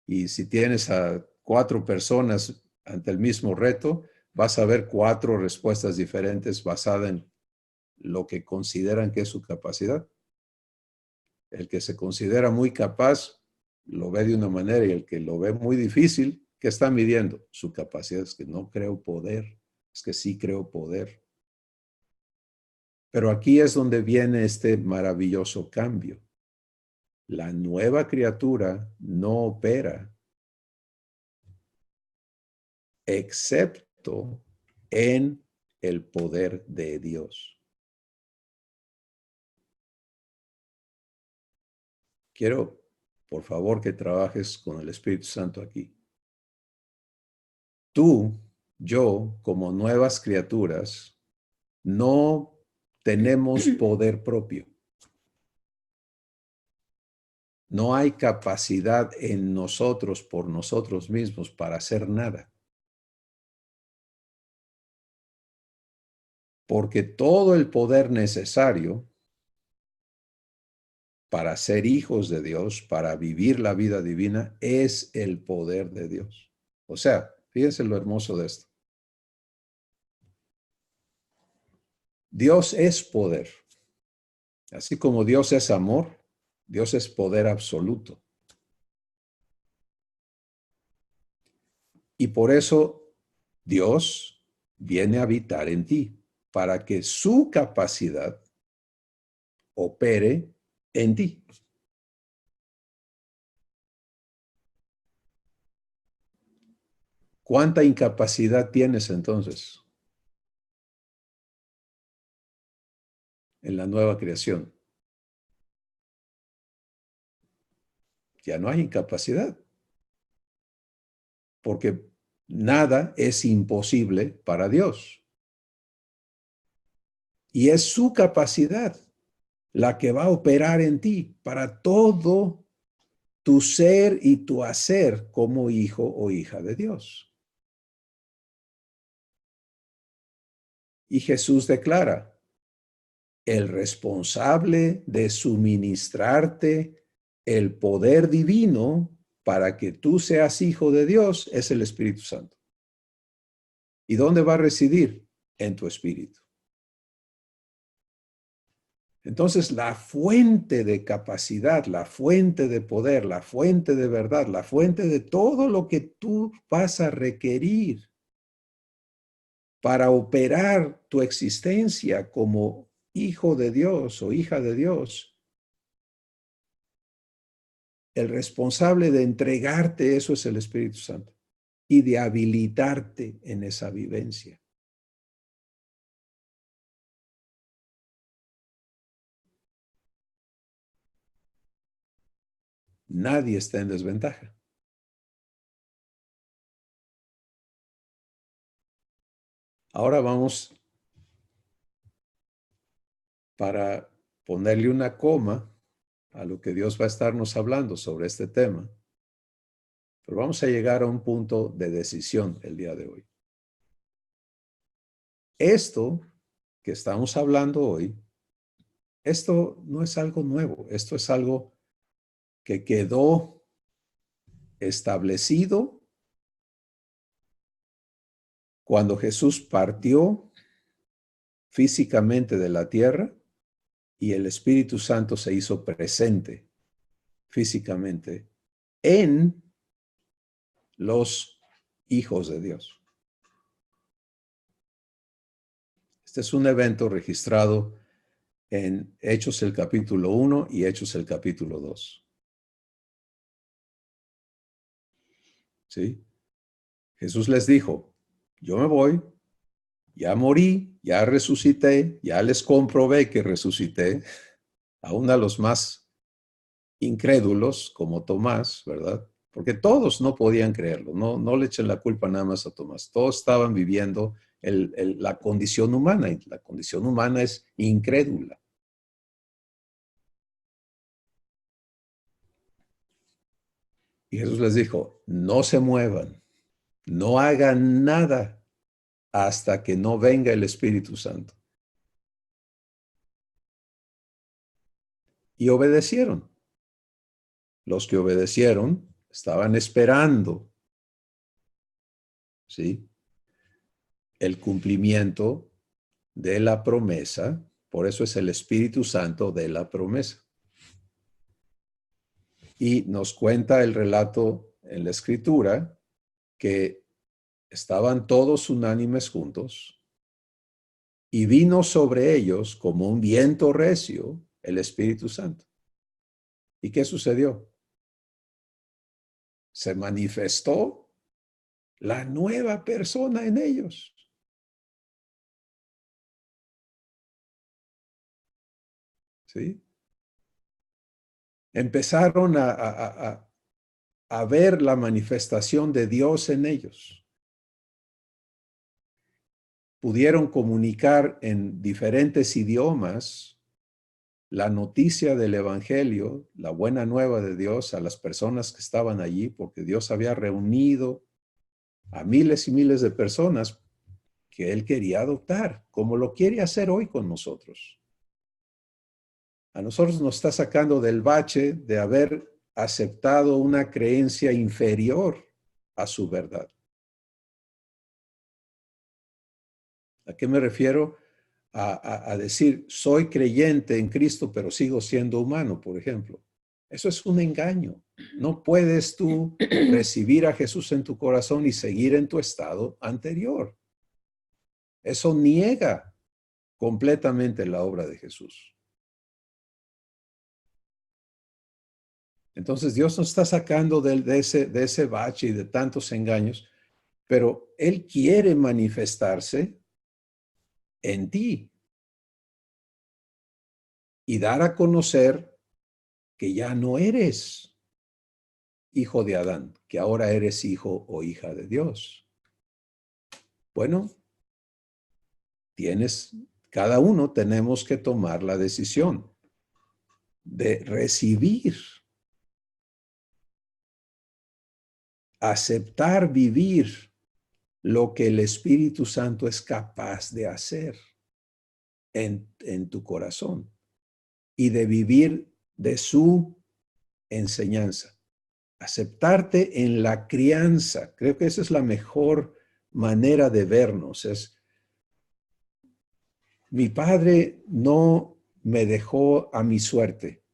S1: Y si tienes a 4 personas ante el mismo reto, vas a ver 4 respuestas diferentes basadas en lo que consideran que es su capacidad. El que se considera muy capaz lo ve de una manera y el que lo ve muy difícil, ¿qué está midiendo? Su capacidad. Es que no creo poder, es que sí creo poder. Pero aquí es donde viene este maravilloso cambio. La nueva criatura no opera excepto en el poder de Dios. Quiero, por favor, que trabajes con el Espíritu Santo aquí. Tú, yo, como nuevas criaturas, no tenemos poder propio. No hay capacidad en nosotros por nosotros mismos para hacer nada. Porque todo el poder necesario para ser hijos de Dios, para vivir la vida divina, es el poder de Dios. O sea, fíjense lo hermoso de esto. Dios es poder. Así como Dios es amor, Dios es poder absoluto. Y por eso Dios viene a habitar en ti, para que su capacidad opere en ti. ¿Cuánta incapacidad tienes entonces en la nueva creación? Ya no hay incapacidad, porque nada es imposible para Dios. Y es su capacidad la que va a operar en ti para todo tu ser y tu hacer como hijo o hija de Dios. Y Jesús declara, el responsable de suministrarte el poder divino para que tú seas hijo de Dios es el Espíritu Santo. ¿Y dónde va a residir? En tu espíritu. Entonces, la fuente de capacidad, la fuente de poder, la fuente de verdad, la fuente de todo lo que tú vas a requerir para operar tu existencia como hijo de Dios o hija de Dios, el responsable de entregarte eso es el Espíritu Santo y de habilitarte en esa vivencia. Nadie está en desventaja. Ahora vamos para ponerle una coma a lo que Dios va a estarnos hablando sobre este tema. Pero vamos a llegar a un punto de decisión el día de hoy. Esto que estamos hablando hoy, esto no es algo nuevo, esto es algo que quedó establecido cuando Jesús partió físicamente de la tierra y el Espíritu Santo se hizo presente físicamente en los hijos de Dios. Este es un evento registrado en Hechos el capítulo 1 y Hechos el capítulo 2. ¿Sí? Jesús les dijo, yo me voy, ya morí, ya resucité, ya les comprobé que resucité, aún a los más incrédulos como Tomás, ¿verdad? Porque todos no podían creerlo, no le echen la culpa nada más a Tomás, todos estaban viviendo la condición humana, y la condición humana es incrédula. Y Jesús les dijo, no se muevan, no hagan nada hasta que no venga el Espíritu Santo. Y obedecieron. Los que obedecieron estaban esperando, ¿sí?, el cumplimiento de la promesa. Por eso es el Espíritu Santo de la promesa. Y nos cuenta el relato en la Escritura que estaban todos unánimes juntos y vino sobre ellos como un viento recio el Espíritu Santo. ¿Y qué sucedió? Se manifestó la nueva persona en ellos. ¿Sí? Empezaron a ver la manifestación de Dios en ellos. Pudieron comunicar en diferentes idiomas la noticia del Evangelio, la buena nueva de Dios a las personas que estaban allí, porque Dios había reunido a miles y miles de personas que Él quería adoptar, como lo quiere hacer hoy con nosotros. A nosotros nos está sacando del bache de haber aceptado una creencia inferior a su verdad. ¿A qué me refiero? A decir, soy creyente en Cristo, pero sigo siendo humano, por ejemplo. Eso es un engaño. No puedes tú recibir a Jesús en tu corazón y seguir en tu estado anterior. Eso niega completamente la obra de Jesús. Entonces Dios nos está sacando de ese bache y de tantos engaños, pero Él quiere manifestarse en ti y dar a conocer que ya no eres hijo de Adán, que ahora eres hijo o hija de Dios. Bueno, cada uno tenemos que tomar la decisión de recibir, aceptar vivir lo que el Espíritu Santo es capaz de hacer en tu corazón y de vivir de su enseñanza. Aceptarte en la crianza. Creo que esa es la mejor manera de vernos. Mi padre no me dejó a mi suerte.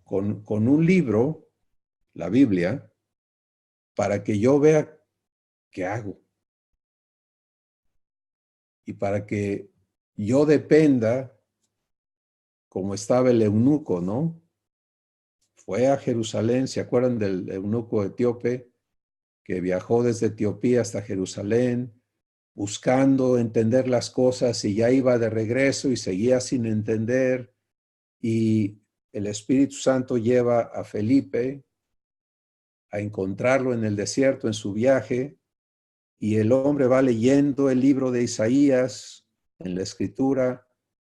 S1: Con un libro, la Biblia, para que yo vea qué hago. Y para que yo dependa, como estaba el eunuco, ¿no? Fue a Jerusalén, ¿se acuerdan del eunuco etíope que viajó desde Etiopía hasta Jerusalén, buscando entender las cosas y ya iba de regreso y seguía sin entender? Y el Espíritu Santo lleva a Felipe a encontrarlo en el desierto en su viaje, y el hombre va leyendo el libro de Isaías en la escritura,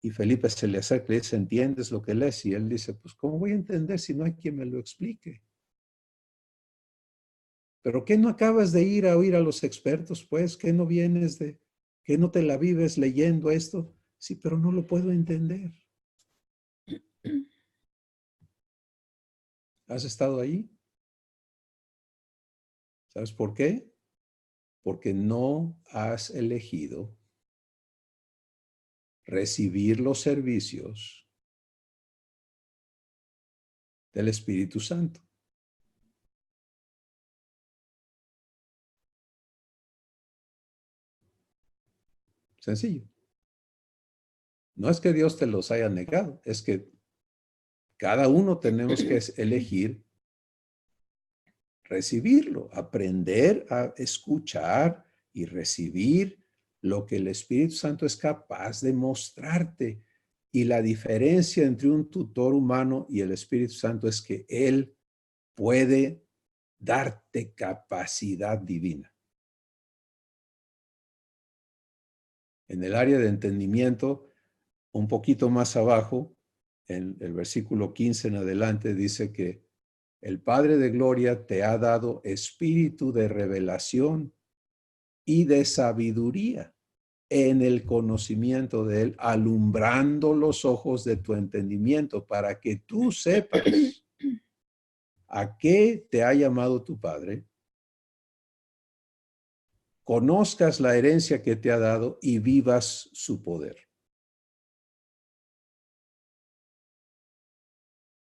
S1: y Felipe se le acerca y le dice, ¿entiendes lo que lees? Y él dice, pues, ¿cómo voy a entender si no hay quien me lo explique? ¿Pero qué no acabas de ir a oír a los expertos, pues? ¿Qué no vienes de, qué no te la vives leyendo esto? Sí, pero no lo puedo entender. ¿Has estado ahí? ¿Sabes por qué? Porque no has elegido recibir los servicios del Espíritu Santo. Sencillo. No es que Dios te los haya negado, es que cada uno tenemos que elegir recibirlo, aprender a escuchar y recibir lo que el Espíritu Santo es capaz de mostrarte. Y la diferencia entre un tutor humano y el Espíritu Santo es que Él puede darte capacidad divina. En el área de entendimiento, un poquito más abajo, en el versículo 15 en adelante, dice que el Padre de Gloria te ha dado espíritu de revelación y de sabiduría en el conocimiento de Él, alumbrando los ojos de tu entendimiento para que tú sepas a qué te ha llamado tu Padre, conozcas la herencia que te ha dado y vivas su poder.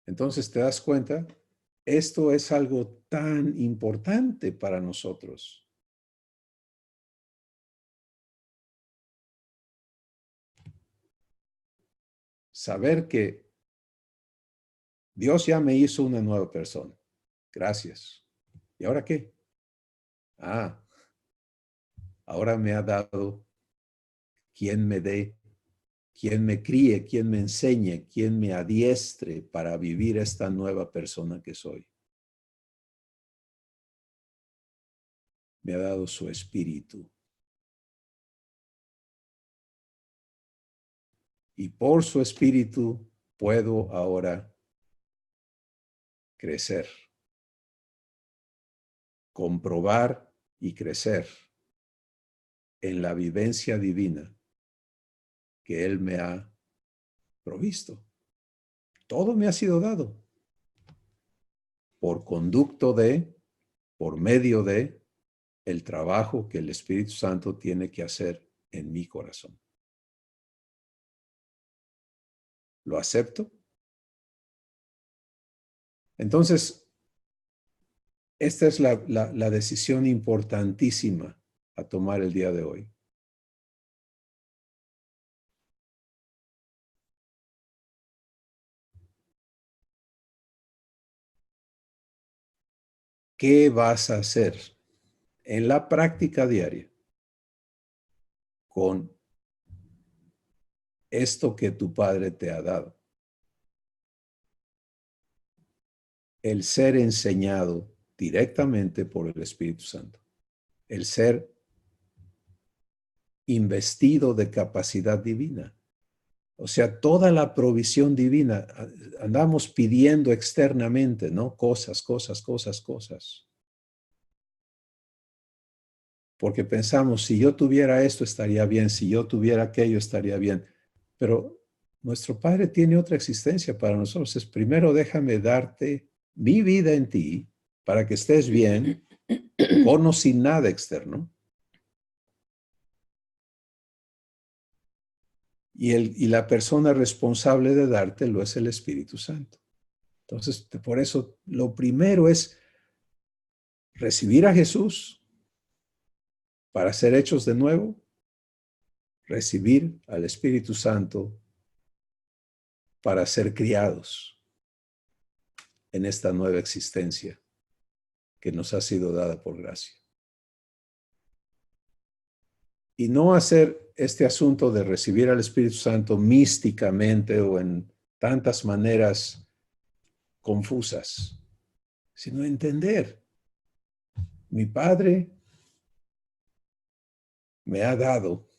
S1: Entonces te das cuenta, esto es algo tan importante para nosotros. Saber que Dios ya me hizo una nueva persona. Gracias. ¿Y ahora qué? Ah, ahora me ha dado quien me dé, quien me críe, quien me enseñe, quien me adiestre para vivir esta nueva persona que soy. Me ha dado su espíritu. Y por su espíritu puedo ahora crecer, comprobar y crecer en la vivencia divina que Él me ha provisto. Todo me ha sido dado por conducto de, por medio de el trabajo que el Espíritu Santo tiene que hacer en mi corazón. ¿Lo acepto? Entonces, esta es la decisión importantísima a tomar el día de hoy. ¿Qué vas a hacer en la práctica diaria con esto que tu Padre te ha dado? El ser enseñado directamente por el Espíritu Santo. El ser investido de capacidad divina. O sea, toda la provisión divina, andamos pidiendo externamente, ¿no? Cosas. Porque pensamos, si yo tuviera esto estaría bien, si yo tuviera aquello estaría bien. Pero nuestro Padre tiene otra existencia para nosotros. Es primero déjame darte mi vida en ti para que estés bien, con o sin nada externo. Y la persona responsable de dártelo es el Espíritu Santo. Entonces, por eso, lo primero es recibir a Jesús para ser hechos de nuevo, recibir al Espíritu Santo para ser criados en esta nueva existencia que nos ha sido dada por gracia. Y no hacer este asunto de recibir al Espíritu Santo místicamente o en tantas maneras confusas, sino entender. Mi Padre me ha dado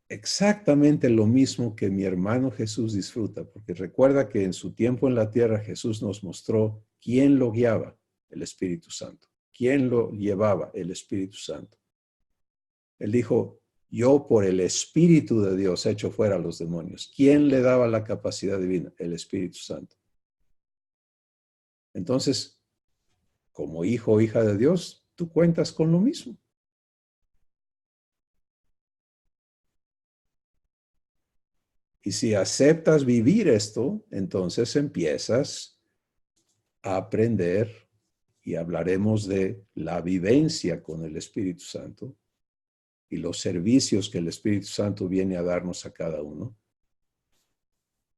S1: exactamente lo mismo que mi hermano Jesús disfruta, porque recuerda que en su tiempo en la tierra Jesús nos mostró quién lo guiaba, el Espíritu Santo. ¿Quién lo llevaba? El Espíritu Santo. Él dijo, yo por el Espíritu de Dios echo fuera a los demonios. ¿Quién le daba la capacidad divina? El Espíritu Santo. Entonces, como hijo o hija de Dios, tú cuentas con lo mismo. Y si aceptas vivir esto, entonces empiezas a aprender y hablaremos de la vivencia con el Espíritu Santo y los servicios que el Espíritu Santo viene a darnos a cada uno.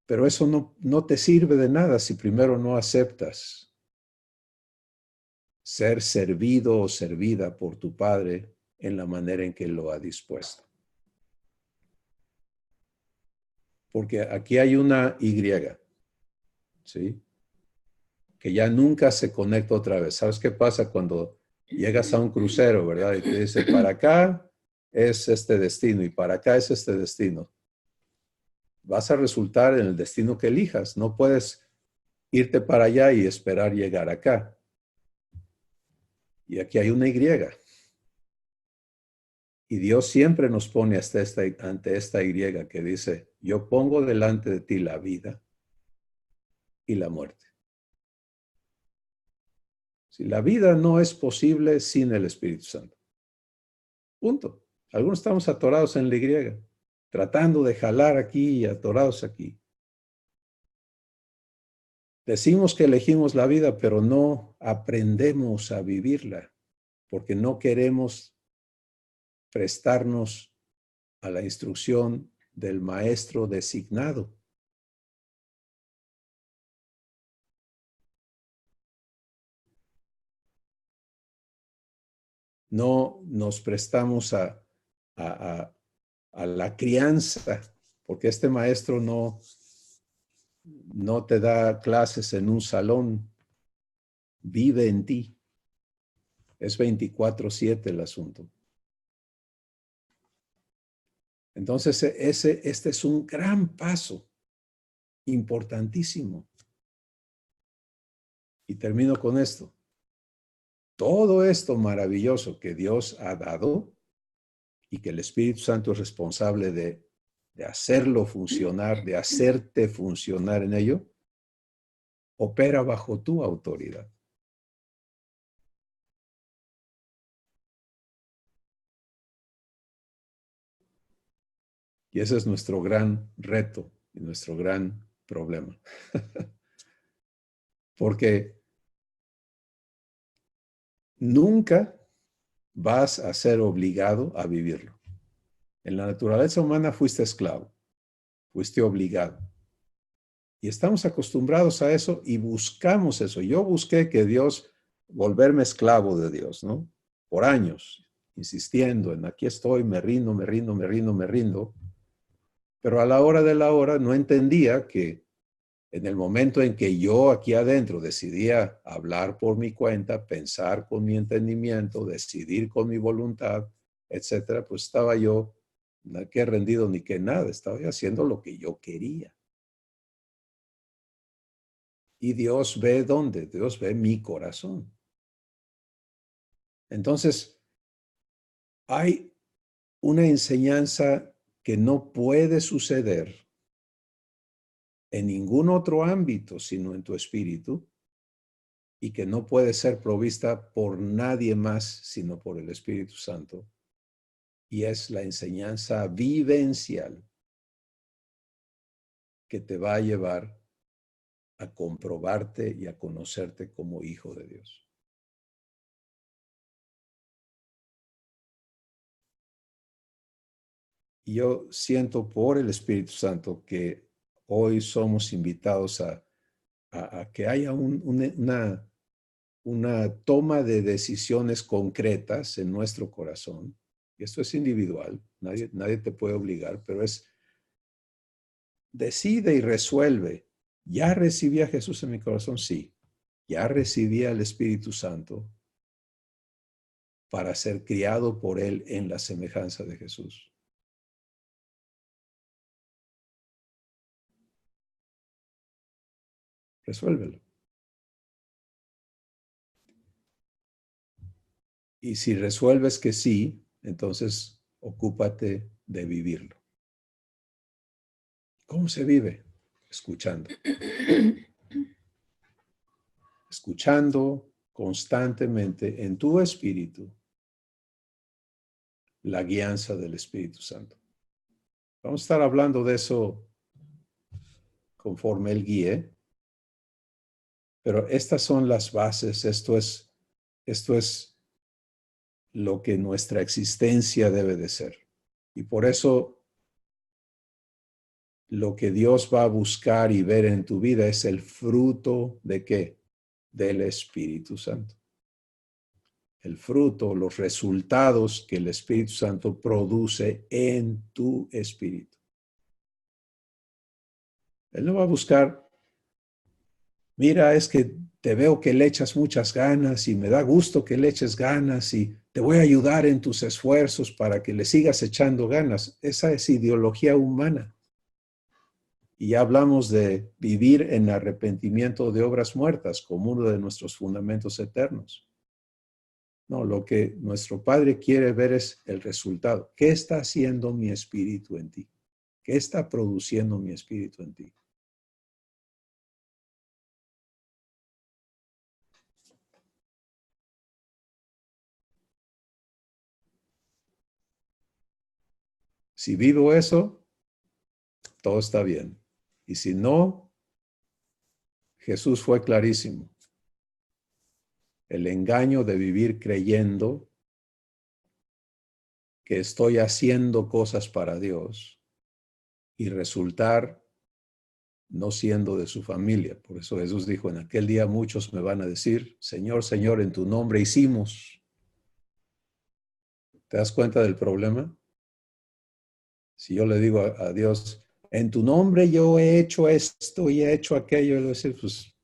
S1: Pero eso no te sirve de nada si primero no aceptas ser servido o servida por tu Padre en la manera en que lo ha dispuesto. Porque aquí hay una Y, ¿sí? Que ya nunca se conecta otra vez. ¿Sabes qué pasa cuando llegas a un crucero, verdad? Y te dice, para acá es este destino y para acá es este destino. Vas a resultar en el destino que elijas. No puedes irte para allá y esperar llegar acá. Y aquí hay una Y. Y Dios siempre nos pone ante esta Y que dice, yo pongo delante de ti la vida y la muerte. Si la vida no es posible sin el Espíritu Santo. Punto. Algunos estamos atorados en la Y, tratando de jalar aquí y atorados aquí. Decimos que elegimos la vida, pero no aprendemos a vivirla, porque no queremos prestarnos a la instrucción del maestro designado. No nos prestamos a la crianza, porque este maestro no te da clases en un salón, vive en ti. Es 24/7 el asunto. Entonces, este es un gran paso, importantísimo. Y termino con esto. Todo esto maravilloso que Dios ha dado y que el Espíritu Santo es responsable de hacerlo funcionar, de hacerte funcionar en ello, opera bajo tu autoridad. Y ese es nuestro gran reto y nuestro gran problema. Porque nunca vas a ser obligado a vivirlo. En la naturaleza humana fuiste esclavo, fuiste obligado. Y estamos acostumbrados a eso y buscamos eso. Yo busqué que Dios, volverme esclavo de Dios, ¿no? Por años, insistiendo en aquí estoy, me rindo, me rindo, me rindo, me rindo. Pero a la hora de la hora no entendía que en el momento en que yo aquí adentro decidía hablar por mi cuenta, pensar con mi entendimiento, decidir con mi voluntad, etcétera, pues estaba yo, no que rendido ni que nada, estaba haciendo lo que yo quería. Y Dios ve dónde, Dios ve mi corazón. Entonces, hay una enseñanza que no puede suceder en ningún otro ámbito sino en tu espíritu y que no puede ser provista por nadie más sino por el Espíritu Santo. Y es la enseñanza vivencial que te va a llevar a comprobarte y a conocerte como hijo de Dios. Y yo siento por el Espíritu Santo que hoy somos invitados a que haya una toma de decisiones concretas en nuestro corazón. Y esto es individual, nadie te puede obligar, pero es decide y resuelve ¿Ya recibí a Jesús en mi corazón? Sí. ¿Ya recibí al Espíritu Santo para ser criado por Él en la semejanza de Jesús? Resuélvelo. Y si resuelves que sí, entonces ocúpate de vivirlo. ¿Cómo se vive? Escuchando. Escuchando constantemente en tu espíritu la guianza del Espíritu Santo. Vamos a estar hablando de eso conforme Él guíe, pero estas son las bases, esto es lo que nuestra existencia debe de ser. Y por eso lo que Dios va a buscar y ver en tu vida es el fruto ¿de qué? Del Espíritu Santo. El fruto, los resultados que el Espíritu Santo produce en tu espíritu. Él no va a buscar, mira, es que te veo que le echas muchas ganas y me da gusto que le eches ganas y te voy a ayudar en tus esfuerzos para que le sigas echando ganas. Esa es ideología humana. Y ya hablamos de vivir en arrepentimiento de obras muertas como uno de nuestros fundamentos eternos. No, lo que nuestro Padre quiere ver es el resultado. ¿Qué está haciendo mi espíritu en ti? ¿Qué está produciendo mi espíritu en ti? Si vivo eso, todo está bien. Y si no, Jesús fue clarísimo. El engaño de vivir creyendo que estoy haciendo cosas para Dios y resultar no siendo de su familia. Por eso Jesús dijo, en aquel día muchos me van a decir, Señor, Señor, en tu nombre hicimos. ¿Te das cuenta del problema? Si yo le digo a Dios, en tu nombre yo he hecho esto y he hecho aquello, él va a decir, pues,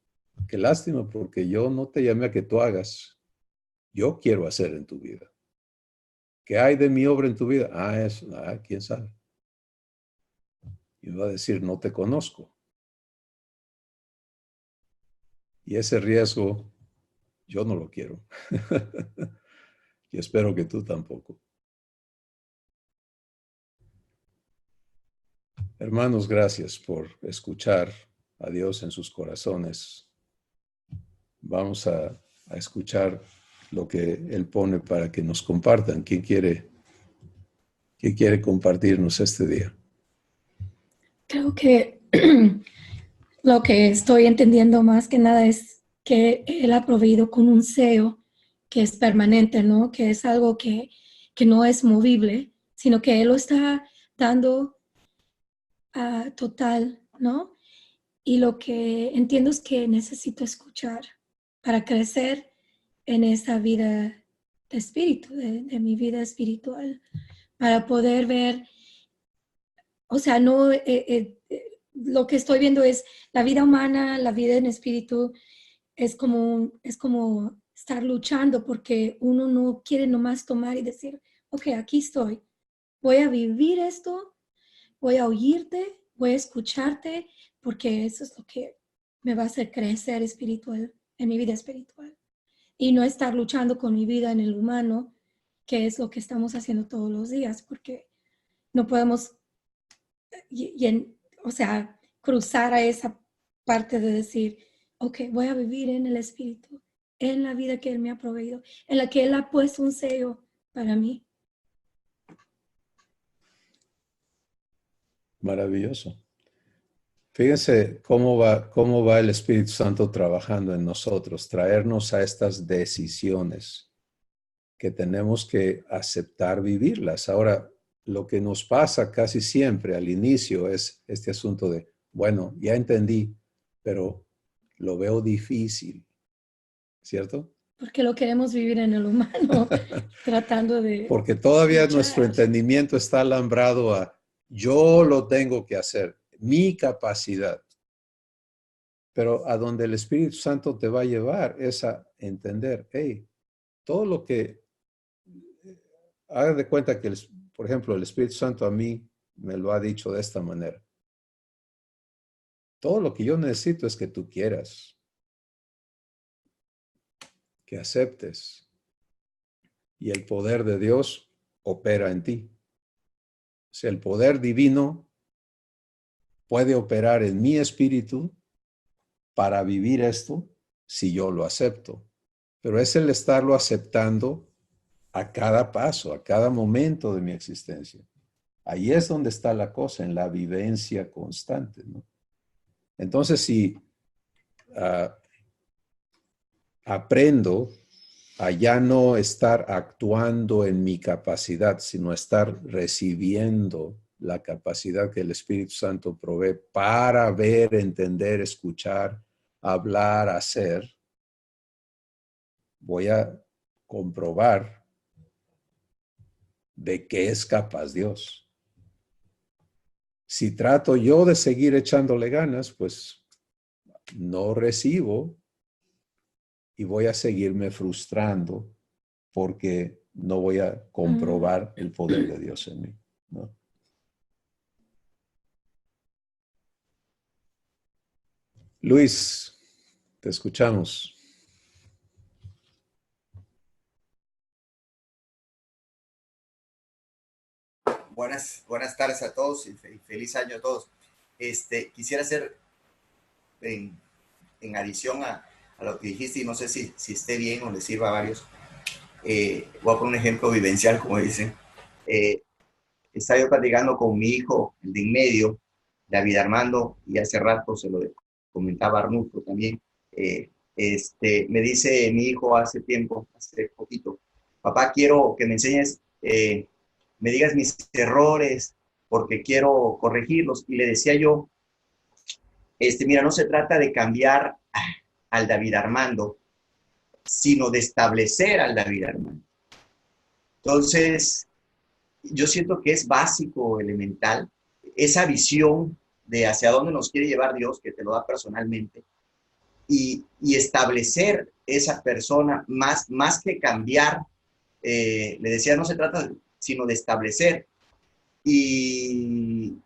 S1: qué lástima, porque yo no te llamé a que tú hagas. Yo quiero hacer en tu vida. ¿Qué hay de mi obra en tu vida? Quién sabe. Y me va a decir, no te conozco. Y ese riesgo, yo no lo quiero. Y espero que tú tampoco. Hermanos, gracias por escuchar a Dios en sus corazones. Vamos a escuchar lo que Él pone para que nos compartan. ¿Quién quiere compartirnos este día?
S2: Creo que lo que estoy entendiendo más que nada es que Él ha proveído con un sello que es permanente, ¿no? Que es algo que no es movible, sino que Él lo está dando total, ¿no? Y lo que entiendo es que necesito escuchar para crecer en esa vida de espíritu, de mi vida espiritual, para poder ver, o sea, no, lo que estoy viendo es la vida humana, la vida en espíritu, es como estar luchando porque uno no quiere nomás tomar y decir, ok, aquí estoy, voy a vivir esto, voy a oírte, voy a escucharte, porque eso es lo que me va a hacer crecer espiritual, en mi vida espiritual. Y no estar luchando con mi vida en el humano, que es lo que estamos haciendo todos los días, porque no podemos, o sea, cruzar a esa parte de decir, ok, voy a vivir en el espíritu, en la vida que Él me ha proveído, en la que Él ha puesto un sello para mí.
S1: Maravilloso. Fíjense cómo va el Espíritu Santo trabajando en nosotros, traernos a estas decisiones que tenemos que aceptar vivirlas. Ahora, lo que nos pasa casi siempre al inicio es este asunto de, bueno, ya entendí, pero lo veo difícil, ¿cierto?
S2: Porque lo queremos vivir en el humano, tratando de
S1: Porque todavía nuestro
S2: luchar.
S1: entendimiento está alambrado a yo lo tengo que hacer, mi capacidad. Pero a donde el Espíritu Santo te va a llevar es a entender, hey, todo lo que, haga de cuenta que, por ejemplo, el Espíritu Santo a mí me lo ha dicho de esta manera. Todo lo que yo necesito es que tú quieras, que aceptes, y el poder de Dios opera en ti. O sea, el poder divino puede operar en mi espíritu para vivir esto si yo lo acepto. Pero es el estarlo aceptando a cada paso, a cada momento de mi existencia. Ahí es donde está la cosa, en la vivencia constante, ¿no? Entonces, si aprendo a ya no estar actuando en mi capacidad, sino estar recibiendo la capacidad que el Espíritu Santo provee para ver, entender, escuchar, hablar, hacer, voy a comprobar de qué es capaz Dios. Si trato yo de seguir echándole ganas, pues no recibo y voy a seguirme frustrando porque no voy a comprobar el poder de Dios en mí, ¿no? Luis, te escuchamos.
S3: Buenas tardes a todos y feliz año a todos. Quisiera hacer en adición a lo que dijiste, y no sé si esté bien o le sirva a varios. Voy a poner un ejemplo vivencial, como dicen. Estaba yo platicando con mi hijo, el de en medio, David Armando, y hace rato se lo comentaba Arnulfo también. Me dice mi hijo hace poquito, papá, quiero que me enseñes, me digas mis errores, porque quiero corregirlos. Y le decía yo, mira, no se trata de cambiar al David Armando, sino de establecer al David Armando. Entonces, yo siento que es básico, elemental, esa visión de hacia dónde nos quiere llevar Dios, que te lo da personalmente, y establecer esa persona más que cambiar. Le decía, no se trata sino de establecer, y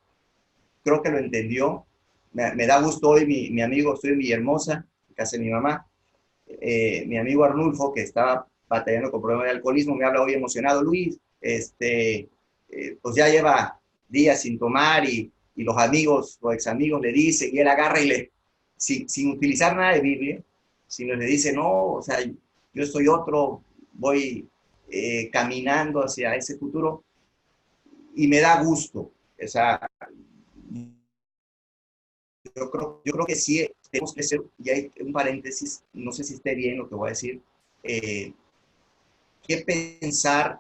S3: creo que lo entendió. Me da gusto hoy mi amigo, estoy en Villahermosa, en casa de mi mamá, mi amigo Arnulfo, que estaba batallando con problemas de alcoholismo, me habla hoy emocionado, Luis, pues ya lleva días sin tomar, y los amigos o ex amigos le dicen, y él agarra y sin utilizar nada de Biblia, sino le dice, no, o sea, yo soy otro, voy caminando hacia ese futuro, y me da gusto. O sea, yo creo que sí tenemos que ser, y hay un paréntesis, no sé si esté bien lo que voy a decir, qué pensar.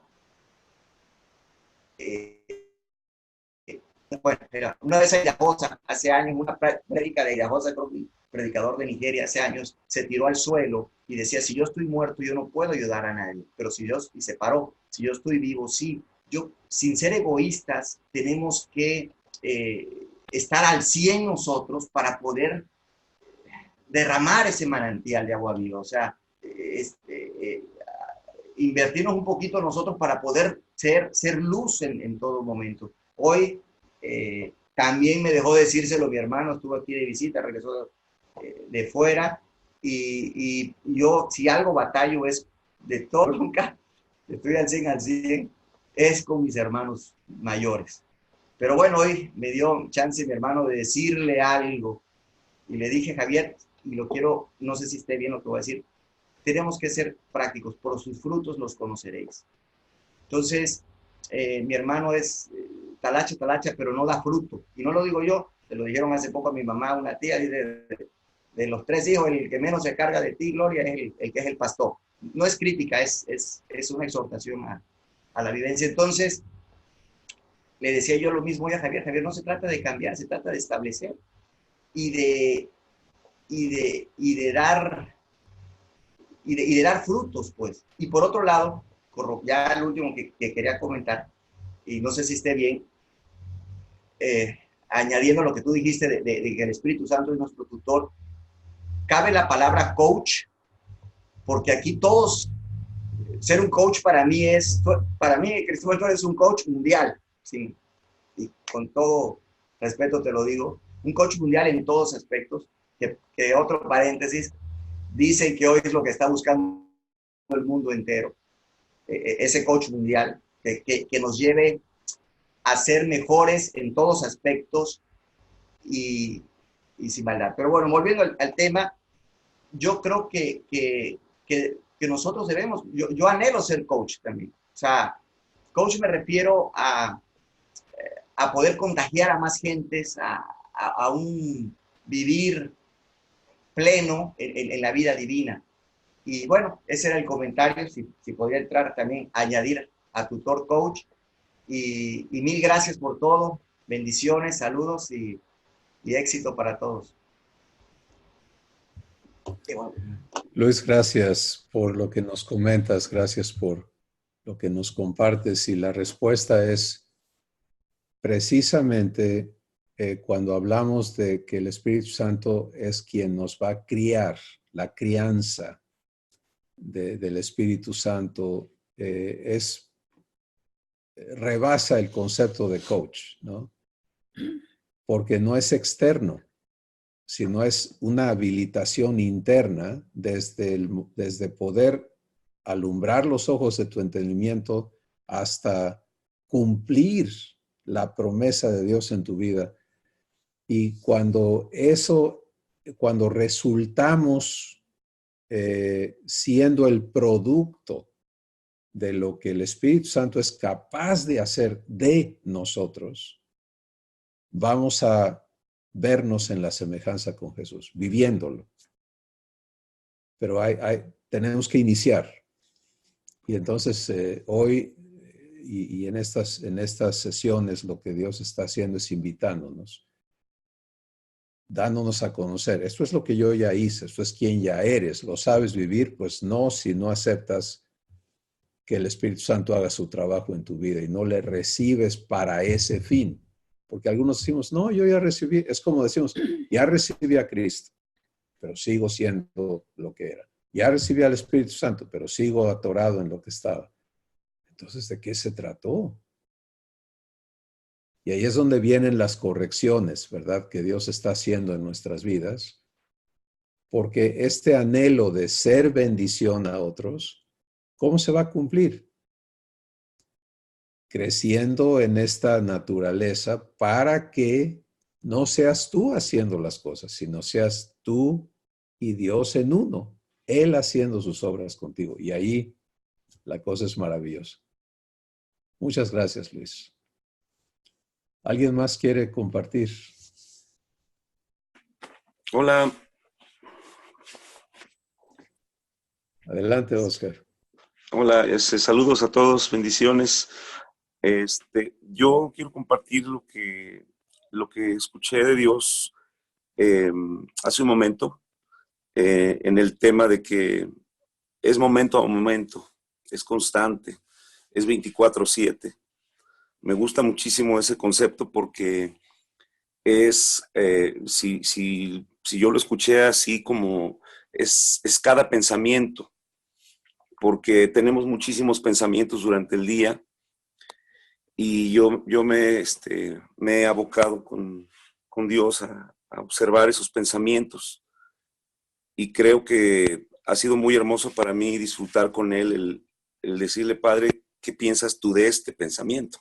S3: Bueno, una vez Ayahosa, hace años, una prédica de Ayahosa, creo que un predicador de Nigeria hace años, se tiró al suelo y decía, si yo estoy muerto, yo no puedo ayudar a nadie, pero si Dios, y se paró, si yo estoy vivo, sí. Yo, sin ser egoístas, tenemos que estar al 100 nosotros para poder derramar ese manantial de agua viva. O sea, invertirnos un poquito nosotros para poder ser luz en todo momento. Hoy también me dejó decírselo mi hermano, estuvo aquí de visita, regresó de fuera, y yo, si algo batallo es de todo, nunca estoy al 100, es con mis hermanos mayores. Pero bueno, hoy me dio chance mi hermano de decirle algo, y le dije, Javier, y lo quiero, no sé si esté bien lo que voy a decir, tenemos que ser prácticos, por sus frutos los conoceréis. Entonces, mi hermano es talacha, pero no da fruto. Y no lo digo yo, se lo dijeron hace poco a mi mamá, una tía, de los 3 hijos, el que menos se carga de ti, Gloria, es el que es el pastor. No es crítica, es una exhortación a la vivencia. Entonces, le decía yo lo mismo a Javier, no se trata de cambiar, se trata de establecer y de dar frutos, pues. Y por otro lado, ya el último que quería comentar, y no sé si esté bien, añadiendo lo que tú dijiste de que el Espíritu Santo es nuestro tutor, cabe la palabra coach, porque aquí todos, ser un coach para mí, Cristóbal, tú eres un coach mundial, sí, y con todo respeto te lo digo, un coach mundial en todos aspectos, que otro paréntesis, dicen que hoy es lo que está buscando el mundo entero, ese coach mundial, que nos lleve a ser mejores en todos aspectos y sin maldad. Pero bueno, volviendo al tema, yo creo que nosotros debemos, yo anhelo ser coach también. O sea, coach me refiero a poder contagiar a más gentes, a un vivir pleno en la vida divina. Y bueno, ese era el comentario, si podría entrar también, añadir a tutor coach. Y mil gracias por todo, bendiciones, saludos y éxito para todos.
S1: Luis, gracias por lo que nos comentas, gracias por lo que nos compartes. Y la respuesta es precisamente cuando hablamos de que el Espíritu Santo es quien nos va a criar, la crianza del Espíritu Santo rebasa el concepto de coach, ¿no? Porque no es externo, sino es una habilitación interna desde poder alumbrar los ojos de tu entendimiento hasta cumplir la promesa de Dios en tu vida. Y cuando resultamos siendo el producto de lo que el Espíritu Santo es capaz de hacer de nosotros, vamos a vernos en la semejanza con Jesús, viviéndolo. Pero tenemos que iniciar. Y entonces hoy y en estas sesiones lo que Dios está haciendo es invitándonos, dándonos a conocer. Esto es lo que yo ya hice, esto es quien ya eres. ¿Lo sabes vivir? Pues no, si no aceptas que el Espíritu Santo haga su trabajo en tu vida y no le recibes para ese fin. Porque algunos decimos, no, yo ya recibí, es como decimos, ya recibí a Cristo, pero sigo siendo lo que era. Ya recibí al Espíritu Santo, pero sigo atorado en lo que estaba. Entonces, ¿de qué se trató? Y ahí es donde vienen las correcciones, ¿verdad? Que Dios está haciendo en nuestras vidas. Porque este anhelo de ser bendición a otros, ¿cómo se va a cumplir? Creciendo en esta naturaleza para que no seas tú haciendo las cosas, sino seas tú y Dios en uno, Él haciendo sus obras contigo. Y ahí la cosa es maravillosa. Muchas gracias, Luis. ¿Alguien más quiere compartir?
S4: Hola.
S1: Adelante, Oscar.
S4: Hola, saludos a todos, bendiciones. Yo quiero compartir lo que escuché de Dios hace un momento en el tema de que es momento a momento, es constante, es 24/7. Me gusta muchísimo ese concepto porque es, si yo lo escuché así como es cada pensamiento, porque tenemos muchísimos pensamientos durante el día y yo me he abocado con Dios a observar esos pensamientos y creo que ha sido muy hermoso para mí disfrutar con Él, el decirle, Padre, ¿qué piensas tú de este pensamiento?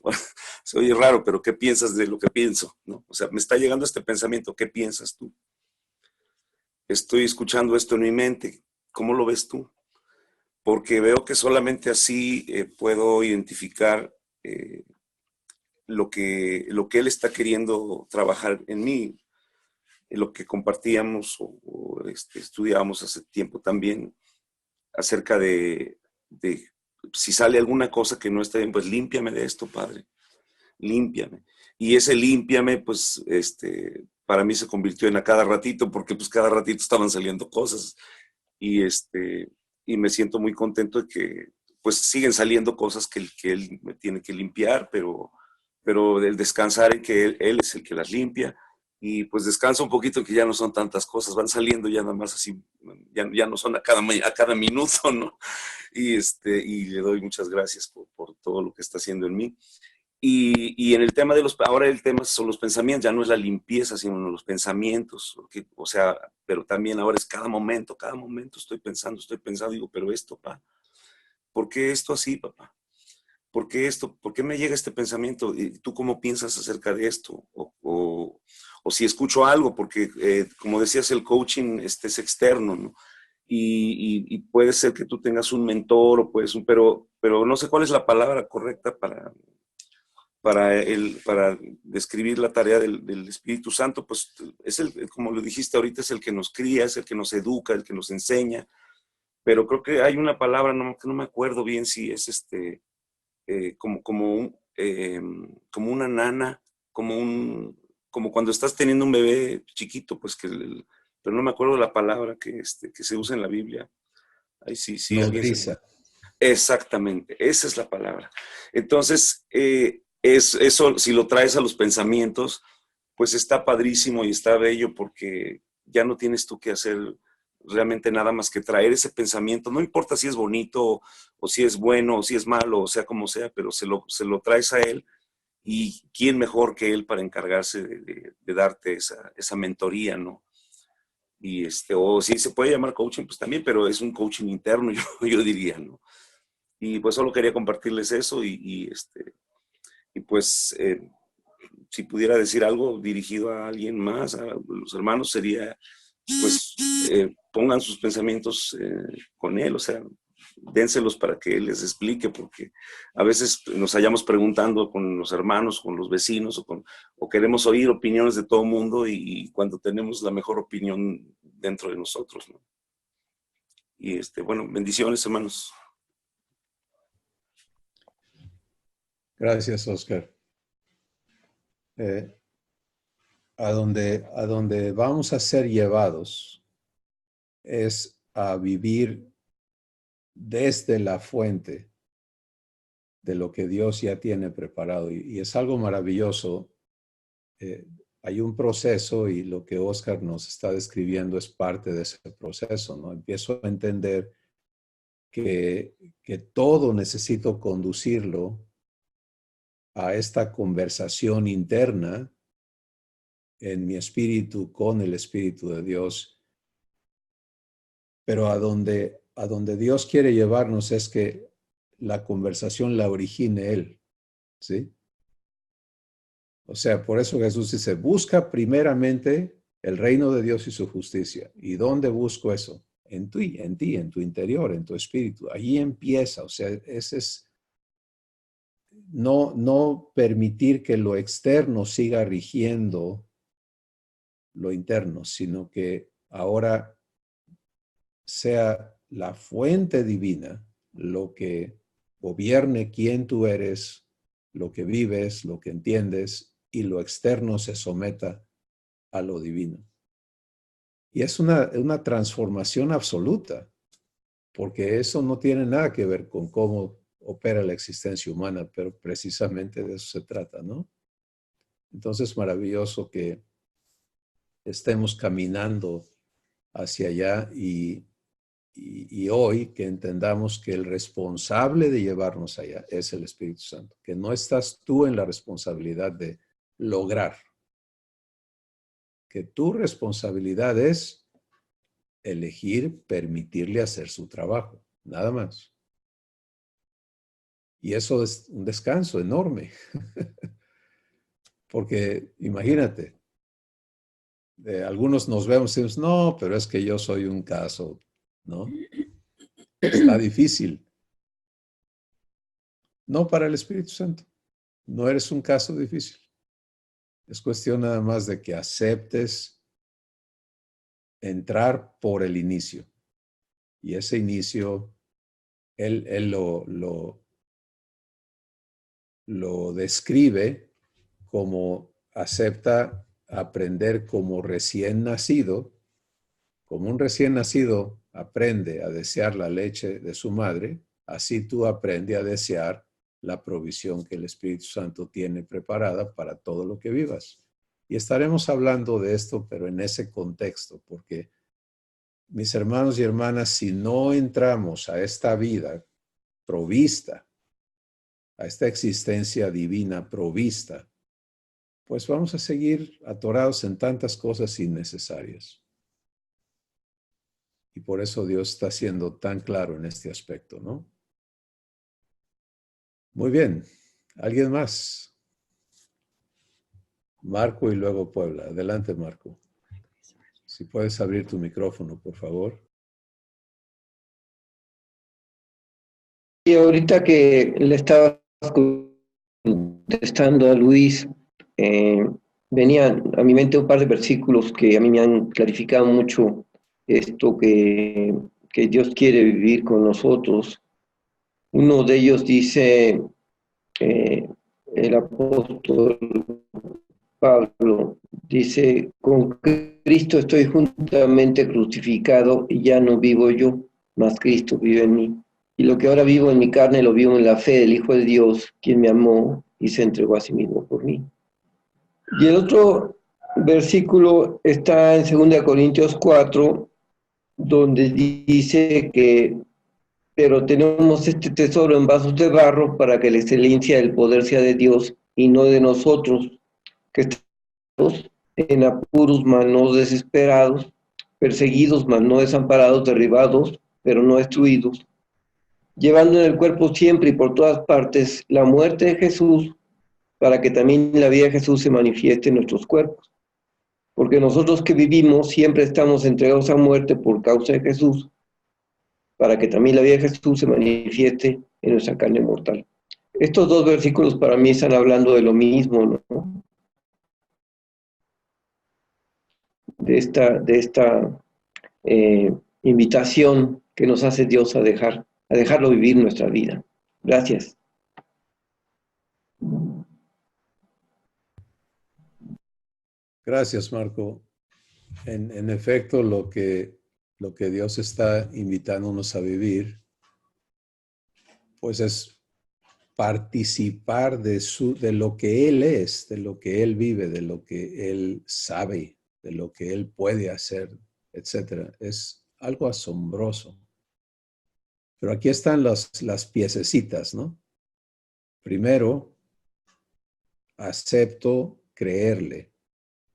S4: Se oye raro, pero ¿qué piensas de lo que pienso? ¿No? O sea, me está llegando este pensamiento, ¿qué piensas tú? Estoy escuchando esto en mi mente, ¿cómo lo ves tú? Porque veo que solamente así puedo identificar lo que Él está queriendo trabajar en mí, lo que compartíamos o estudiábamos hace tiempo también acerca de si sale alguna cosa que no está bien, pues límpiame de esto, Padre, límpiame. Y ese límpiame, pues, para mí se convirtió en a cada ratito, porque pues cada ratito estaban saliendo cosas y y me siento muy contento de que pues siguen saliendo cosas que Él me tiene que limpiar, pero el descansar en que él es el que las limpia y pues descansa un poquito, que ya no son tantas cosas, van saliendo ya nada más así, ya no son a cada minuto, ¿no? Y le doy muchas gracias por todo lo que está haciendo en mí. Y en el tema ahora el tema son los pensamientos, ya no es la limpieza, sino los pensamientos, o sea, pero también ahora es cada momento estoy pensando, digo, pero esto, ¿por qué esto así, papá? ¿Por qué esto? ¿Por qué me llega este pensamiento? ¿Y tú cómo piensas acerca de esto? O si escucho algo, porque como decías, el coaching es externo, ¿no? Y puede ser que tú tengas un mentor, pero no sé cuál es la palabra correcta para describir la tarea del Espíritu Santo. Pues es como lo dijiste ahorita, es el que nos cría, es el que nos educa, el que nos enseña, pero creo que hay una palabra, que no me acuerdo bien si es como una nana, como cuando estás teniendo un bebé chiquito, pues pero no me acuerdo la palabra que se usa en la Biblia. Ay, sí, alguien se...
S1: Nodriza.
S4: Exactamente, esa es la palabra. Entonces, eso, si lo traes a los pensamientos, pues está padrísimo y está bello, porque ya no tienes tú que hacer realmente nada más que traer ese pensamiento. No importa si es bonito o si es bueno o si es malo, o sea como sea, pero se lo traes a él, y quién mejor que él para encargarse de darte esa mentoría, ¿no? O si se puede llamar coaching, pues también, pero es un coaching interno, yo diría, ¿no? Y pues solo quería compartirles eso, y pues si pudiera decir algo dirigido a alguien más, a los hermanos, sería, pues, pongan sus pensamientos con él, o sea, dénselos para que él les explique, porque a veces nos hallamos preguntando con los hermanos, con los vecinos, o queremos oír opiniones de todo el mundo, y cuando tenemos la mejor opinión dentro de nosotros, ¿no? Y bueno, bendiciones, hermanos.
S1: Gracias, Oscar. A donde vamos a ser llevados es a vivir desde la fuente de lo que Dios ya tiene preparado. Y es algo maravilloso. Hay un proceso, y lo que Oscar nos está describiendo es parte de ese proceso, ¿no? Empiezo a entender que todo necesito conducirlo a esta conversación interna en mi espíritu con el Espíritu de Dios. Pero a donde Dios quiere llevarnos es que la conversación la origine Él, ¿sí? O sea, por eso Jesús dice, busca primeramente el reino de Dios y su justicia. ¿Y dónde busco eso? En ti, en tu interior, en tu espíritu. Allí empieza. O sea, ese es no permitir que lo externo siga rigiendo lo interno, sino que ahora sea la fuente divina lo que gobierne quién tú eres, lo que vives, lo que entiendes, y lo externo se someta a lo divino. Y es una transformación absoluta, porque eso no tiene nada que ver con cómo opera la existencia humana, pero precisamente de eso se trata, ¿no? Entonces, maravilloso que estemos caminando hacia allá, y hoy que entendamos que el responsable de llevarnos allá es el Espíritu Santo, que no estás tú en la responsabilidad de lograr, que tu responsabilidad es elegir, permitirle hacer su trabajo, nada más. Y eso es un descanso enorme, porque imagínate, algunos nos vemos y decimos, no, pero es que yo soy un caso, ¿no? Está difícil. No para el Espíritu Santo. No eres un caso difícil. Es cuestión nada más de que aceptes entrar por el inicio. Y ese inicio, él lo describe como acepta aprender como recién nacido. Como un recién nacido aprende a desear la leche de su madre, así tú aprendes a desear la provisión que el Espíritu Santo tiene preparada para todo lo que vivas. Y estaremos hablando de esto, pero en ese contexto, porque mis hermanos y hermanas, si no entramos a esta vida provista, a esta existencia divina provista, pues vamos a seguir atorados en tantas cosas innecesarias. Y por eso Dios está siendo tan claro en este aspecto, ¿no? Muy bien. ¿Alguien más? Marco y luego Puebla. Adelante, Marco. Si puedes abrir tu micrófono, por favor.
S5: Y ahorita que le estaba contestando a Luis, venían a mi mente un par de versículos que a mí me han clarificado mucho esto que Dios quiere vivir con nosotros. Uno de ellos dice, el apóstol Pablo, dice, con Cristo estoy juntamente crucificado y ya no vivo yo, mas Cristo vive en mí. Y lo que ahora vivo en mi carne lo vivo en la fe del Hijo de Dios, quien me amó y se entregó a sí mismo por mí. Y el otro versículo está en 2 Corintios 4, donde dice que, pero tenemos este tesoro en vasos de barro para que la excelencia del poder sea de Dios y no de nosotros, que estamos en apuros, mas no desesperados, perseguidos, mas no desamparados, derribados, pero no destruidos, llevando en el cuerpo siempre y por todas partes la muerte de Jesús, para que también la vida de Jesús se manifieste en nuestros cuerpos. Porque nosotros que vivimos siempre estamos entregados a muerte por causa de Jesús, para que también la vida de Jesús se manifieste en nuestra carne mortal. Estos dos versículos para mí están hablando de lo mismo, ¿no? De esta invitación que nos hace Dios a dejarlo vivir nuestra vida. Gracias.
S1: Gracias, Marco. En efecto, lo que Dios está invitándonos a vivir, pues es participar de lo que Él es, de lo que Él vive, de lo que Él sabe, de lo que Él puede hacer, etc. Es algo asombroso. Pero aquí están las piececitas, ¿no? Primero, acepto creerle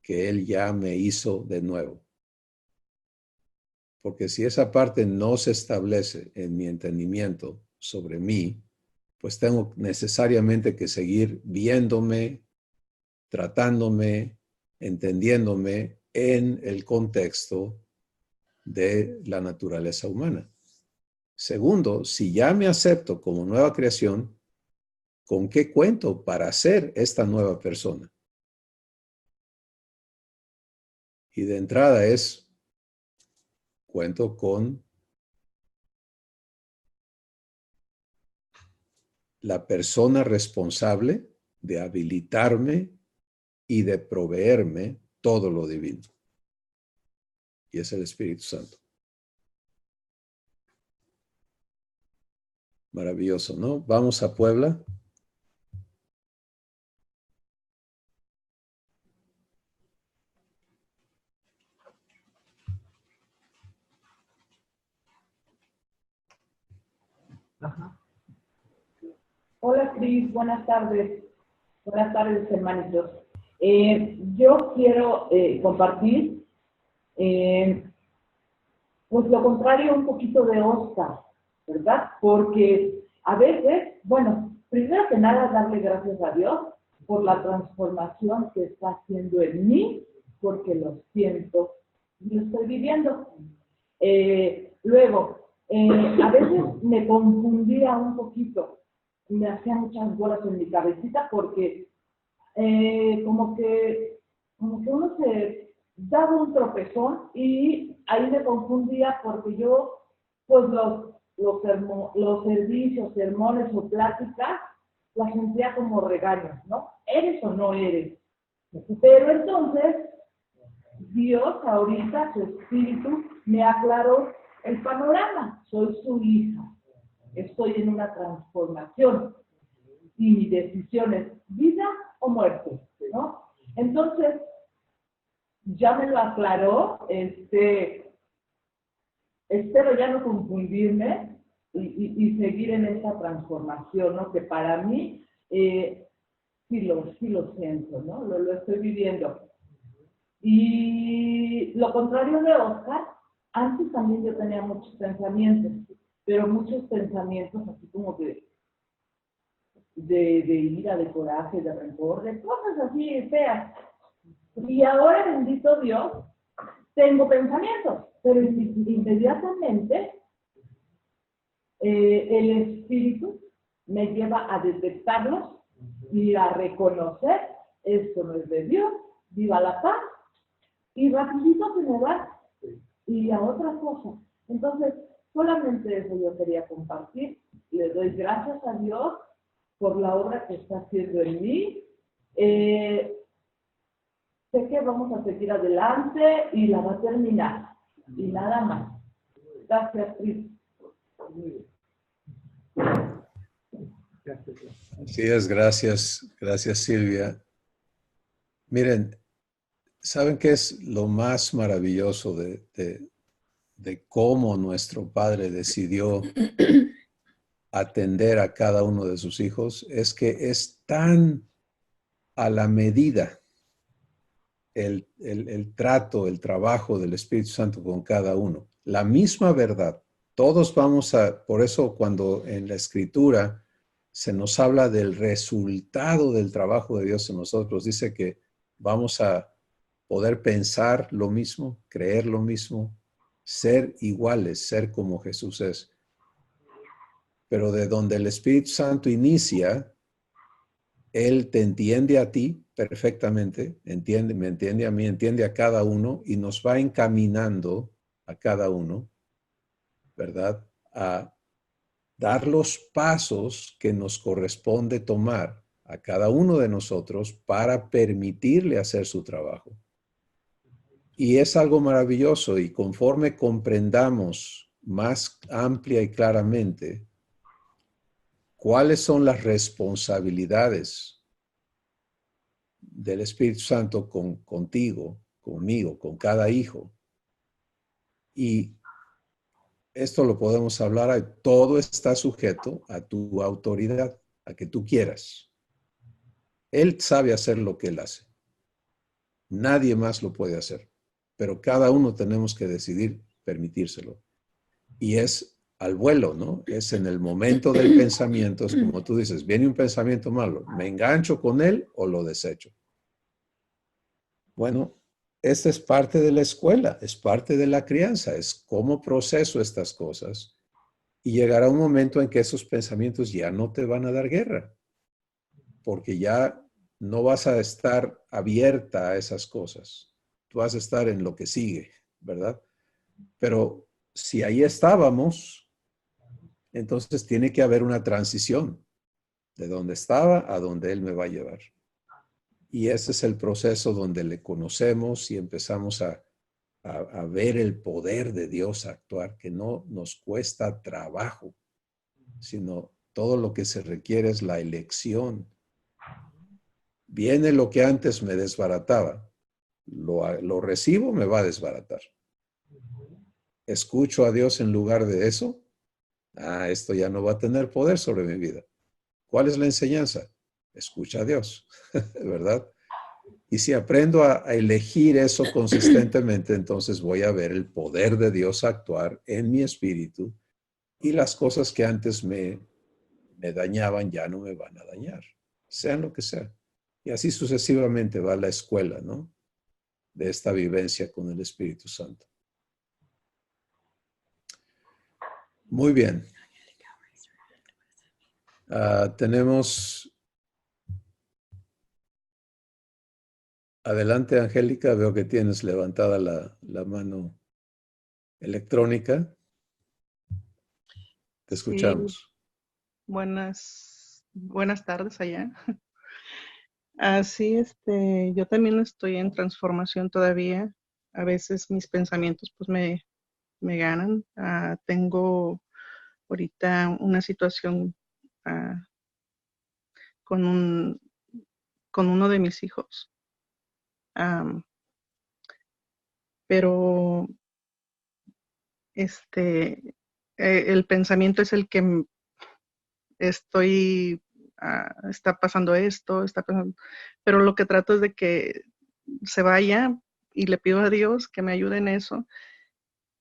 S1: que Él ya me hizo de nuevo. Porque si esa parte no se establece en mi entendimiento sobre mí, pues tengo necesariamente que seguir viéndome, tratándome, entendiéndome en el contexto de la naturaleza humana. Segundo, si ya me acepto como nueva creación, ¿con qué cuento para ser esta nueva persona? Y de entrada cuento con la persona responsable de habilitarme y de proveerme todo lo divino. Y es el Espíritu Santo. Maravilloso, ¿no? Vamos a Puebla.
S6: Ajá. Hola, Cris, buenas tardes. Buenas tardes, hermanitos. Yo quiero compartir, pues lo contrario un poquito de Oscar, ¿verdad? Porque a veces, bueno, primero que nada, darle gracias a Dios por la transformación que está haciendo en mí, porque lo siento y lo estoy viviendo. Luego, a veces me confundía un poquito, me hacía muchas bolas en mi cabecita porque como que uno se daba un tropezón y ahí me confundía porque yo, pues los servicios, sermones o pláticas, las sentía como regaños, ¿no? ¿Eres o no eres? Pero entonces, Dios ahorita, su espíritu, me aclaró el panorama. Soy su hija. Estoy en una transformación. Y mi decisión es vida o muerte, ¿no? Entonces, ya me lo aclaró, espero ya no confundirme y seguir en esta transformación, ¿no? Que para mí sí lo siento, ¿no? Lo estoy viviendo. Y lo contrario de Oscar, antes también yo tenía muchos pensamientos, pero muchos pensamientos así como de ira, de coraje, de rencor, de cosas así feas. Y ahora, bendito Dios, tengo pensamientos, pero inmediatamente el Espíritu me lleva a detectarlos y a reconocer, esto no es de Dios, viva la paz, y rapidito se me va y a otra cosa. Entonces, solamente eso yo quería compartir. Le doy gracias a Dios por la obra que está haciendo en mí. Sé que vamos a seguir adelante y la va a terminar. Y nada más. Gracias, Cris.
S1: Así es, gracias Silvia. Miren, ¿saben qué es lo más maravilloso de cómo nuestro Padre decidió atender a cada uno de sus hijos? Es que es tan a la medida el trato, el trabajo del Espíritu Santo con cada uno. La misma verdad. Todos vamos por eso cuando en la Escritura se nos habla del resultado del trabajo de Dios en nosotros, dice que vamos a poder pensar lo mismo, creer lo mismo, ser iguales, ser como Jesús es. Pero de donde el Espíritu Santo inicia, Él te entiende a ti perfectamente, me entiende a mí, entiende a cada uno y nos va encaminando a cada uno, ¿verdad? A dar los pasos que nos corresponde tomar a cada uno de nosotros para permitirle hacer su trabajo. Y es algo maravilloso y conforme comprendamos más amplia y claramente cuáles son las responsabilidades del Espíritu Santo contigo, conmigo, con cada hijo. Y esto lo podemos hablar, todo está sujeto a tu autoridad, a que tú quieras. Él sabe hacer lo que él hace. Nadie más lo puede hacer, pero cada uno tenemos que decidir permitírselo. Y es al vuelo, ¿no? Es en el momento del pensamiento, es como tú dices, viene un pensamiento malo, ¿me engancho con él o lo desecho? Bueno, esta es parte de la escuela, es parte de la crianza, es cómo proceso estas cosas y llegará un momento en que esos pensamientos ya no te van a dar guerra, porque ya no vas a estar abierta a esas cosas, tú vas a estar en lo que sigue, ¿verdad? Pero si ahí estábamos, entonces tiene que haber una transición de donde estaba a donde Él me va a llevar. Y ese es el proceso donde le conocemos y empezamos a ver el poder de Dios actuar, que no nos cuesta trabajo, sino todo lo que se requiere es la elección. Viene lo que antes me desbarataba, lo recibo, me va a desbaratar. Escucho a Dios en lugar de eso, esto ya no va a tener poder sobre mi vida. ¿Cuál es la enseñanza? Escucha a Dios, ¿verdad? Y si aprendo a elegir eso consistentemente, entonces voy a ver el poder de Dios actuar en mi espíritu y las cosas que antes me dañaban ya no me van a dañar, sean lo que sea. Y así sucesivamente va la escuela, ¿no? De esta vivencia con el Espíritu Santo. Muy bien. Tenemos... Adelante, Angélica. Veo que tienes levantada la mano electrónica. Te escuchamos.
S7: Sí, buenas tardes allá. Sí, yo también estoy en transformación todavía. A veces mis pensamientos pues me ganan. Tengo ahorita una situación con uno de mis hijos. pero el pensamiento es el que está pasando esto, está pasando, pero lo que trato es de que se vaya y le pido a Dios que me ayude en eso.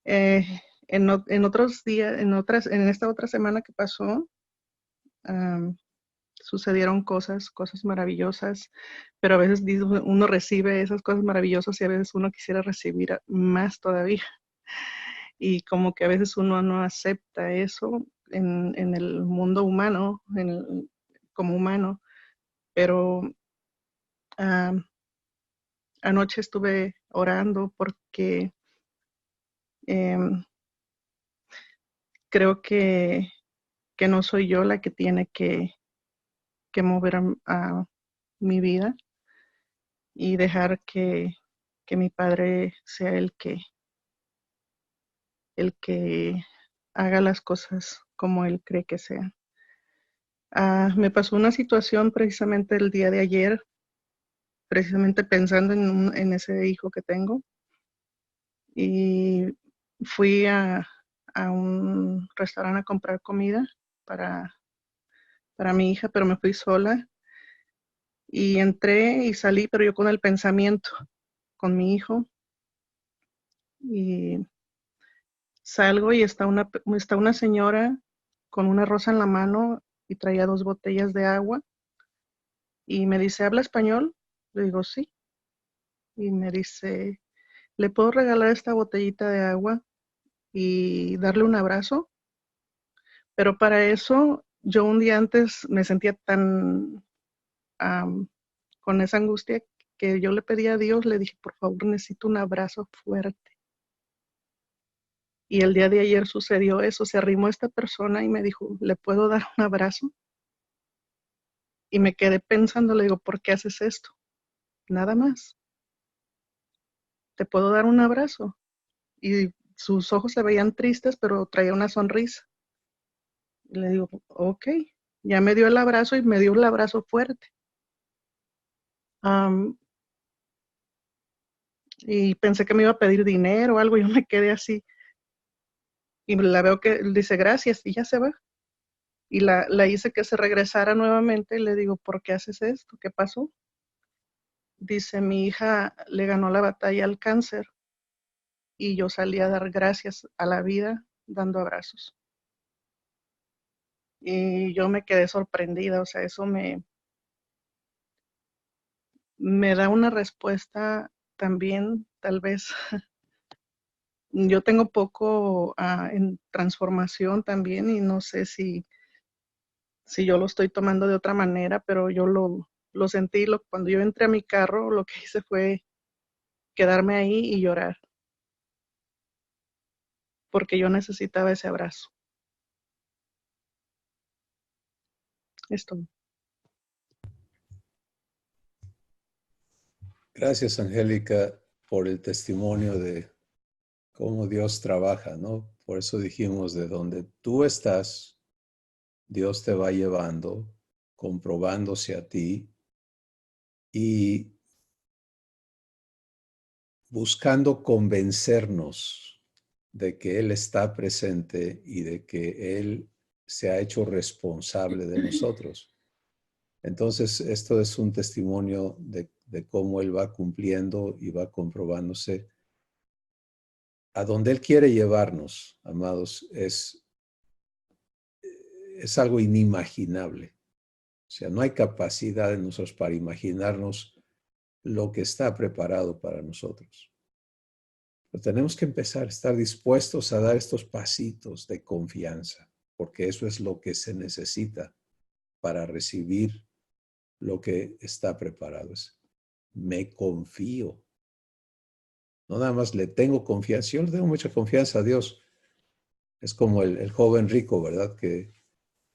S7: En otros días, en esta otra semana que pasó, sucedieron cosas maravillosas, pero a veces uno recibe esas cosas maravillosas y a veces uno quisiera recibir más todavía. Y como que a veces uno no acepta eso en el mundo humano, como humano, pero anoche estuve orando porque creo que no soy yo la que tiene que mover a mi vida y dejar que mi padre sea el que haga las cosas como él cree que sean. Me pasó una situación precisamente el día de ayer, precisamente pensando en ese hijo que tengo, y fui a un restaurante a comprar comida para mi hija, pero me fui sola y entré y salí, pero yo con el pensamiento, con mi hijo, y salgo y está una señora con una rosa en la mano y traía 2 botellas de agua y me dice, ¿habla español? Le digo, sí. Y me dice, ¿le puedo regalar esta botellita de agua y darle un abrazo? Pero para eso, yo un día antes me sentía tan con esa angustia que yo le pedí a Dios, le dije, por favor, necesito un abrazo fuerte. Y el día de ayer sucedió eso, se arrimó esta persona y me dijo, ¿le puedo dar un abrazo? Y me quedé pensando, le digo, ¿por qué haces esto? Nada más. ¿Te puedo dar un abrazo? Y sus ojos se veían tristes, pero traía una sonrisa. Y le digo, ok. Ya me dio el abrazo y me dio el abrazo fuerte. Y pensé que me iba a pedir dinero o algo, yo me quedé así. Y la veo que dice gracias y ya se va. Y la hice que se regresara nuevamente y le digo, ¿por qué haces esto? ¿Qué pasó? Dice, mi hija le ganó la batalla al cáncer y yo salí a dar gracias a la vida dando abrazos. Y yo me quedé sorprendida, o sea, eso me da una respuesta también, tal vez. Yo tengo poco en transformación también y no sé si yo lo estoy tomando de otra manera, pero yo lo sentí. Cuando yo entré a mi carro, lo que hice fue quedarme ahí y llorar, porque yo necesitaba ese abrazo. Esto.
S1: Gracias, Angélica, por el testimonio de cómo Dios trabaja, ¿no? Por eso dijimos, de donde tú estás, Dios te va llevando, comprobándose a ti y buscando convencernos de que Él está presente y de que Él se ha hecho responsable de nosotros. Entonces, esto es un testimonio de cómo Él va cumpliendo y va comprobándose. A donde Él quiere llevarnos, amados, es algo inimaginable. O sea, no hay capacidad en nosotros para imaginarnos lo que está preparado para nosotros. Pero tenemos que empezar a estar dispuestos a dar estos pasitos de confianza, porque eso es lo que se necesita para recibir lo que está preparado. Me confío. No nada más le tengo confianza. Yo le tengo mucha confianza a Dios. Es como el joven rico, ¿verdad? Que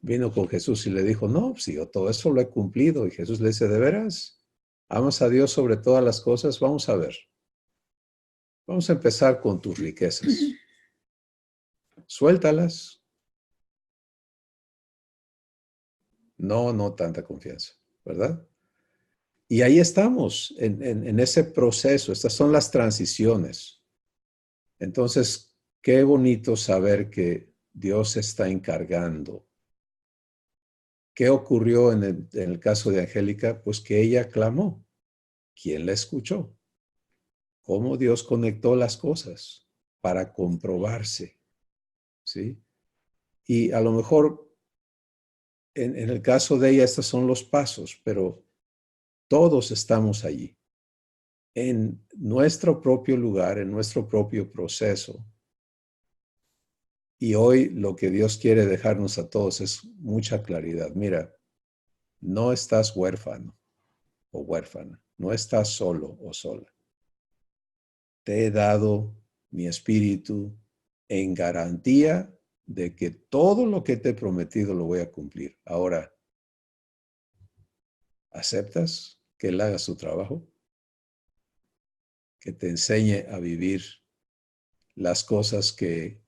S1: vino con Jesús y le dijo, no, pues yo todo eso lo he cumplido. Y Jesús le dice, ¿de veras? ¿Amas a Dios sobre todas las cosas? Vamos a ver. Vamos a empezar con tus riquezas. Suéltalas. No tanta confianza, ¿verdad? Y ahí estamos, en ese proceso. Estas son las transiciones. Entonces, qué bonito saber que Dios se está encargando. ¿Qué ocurrió en el caso de Angélica? Pues que ella clamó. ¿Quién la escuchó? ¿Cómo Dios conectó las cosas para comprobarse? ¿Sí? Y a lo mejor en el caso de ella estos son los pasos, pero todos estamos allí, en nuestro propio lugar, en nuestro propio proceso. Y hoy lo que Dios quiere dejarnos a todos es mucha claridad. Mira, no estás huérfano o huérfana, no estás solo o sola. Te he dado mi espíritu en garantía de que todo lo que te he prometido lo voy a cumplir. Ahora, ¿aceptas que Él haga su trabajo? Que te enseñe a vivir las cosas que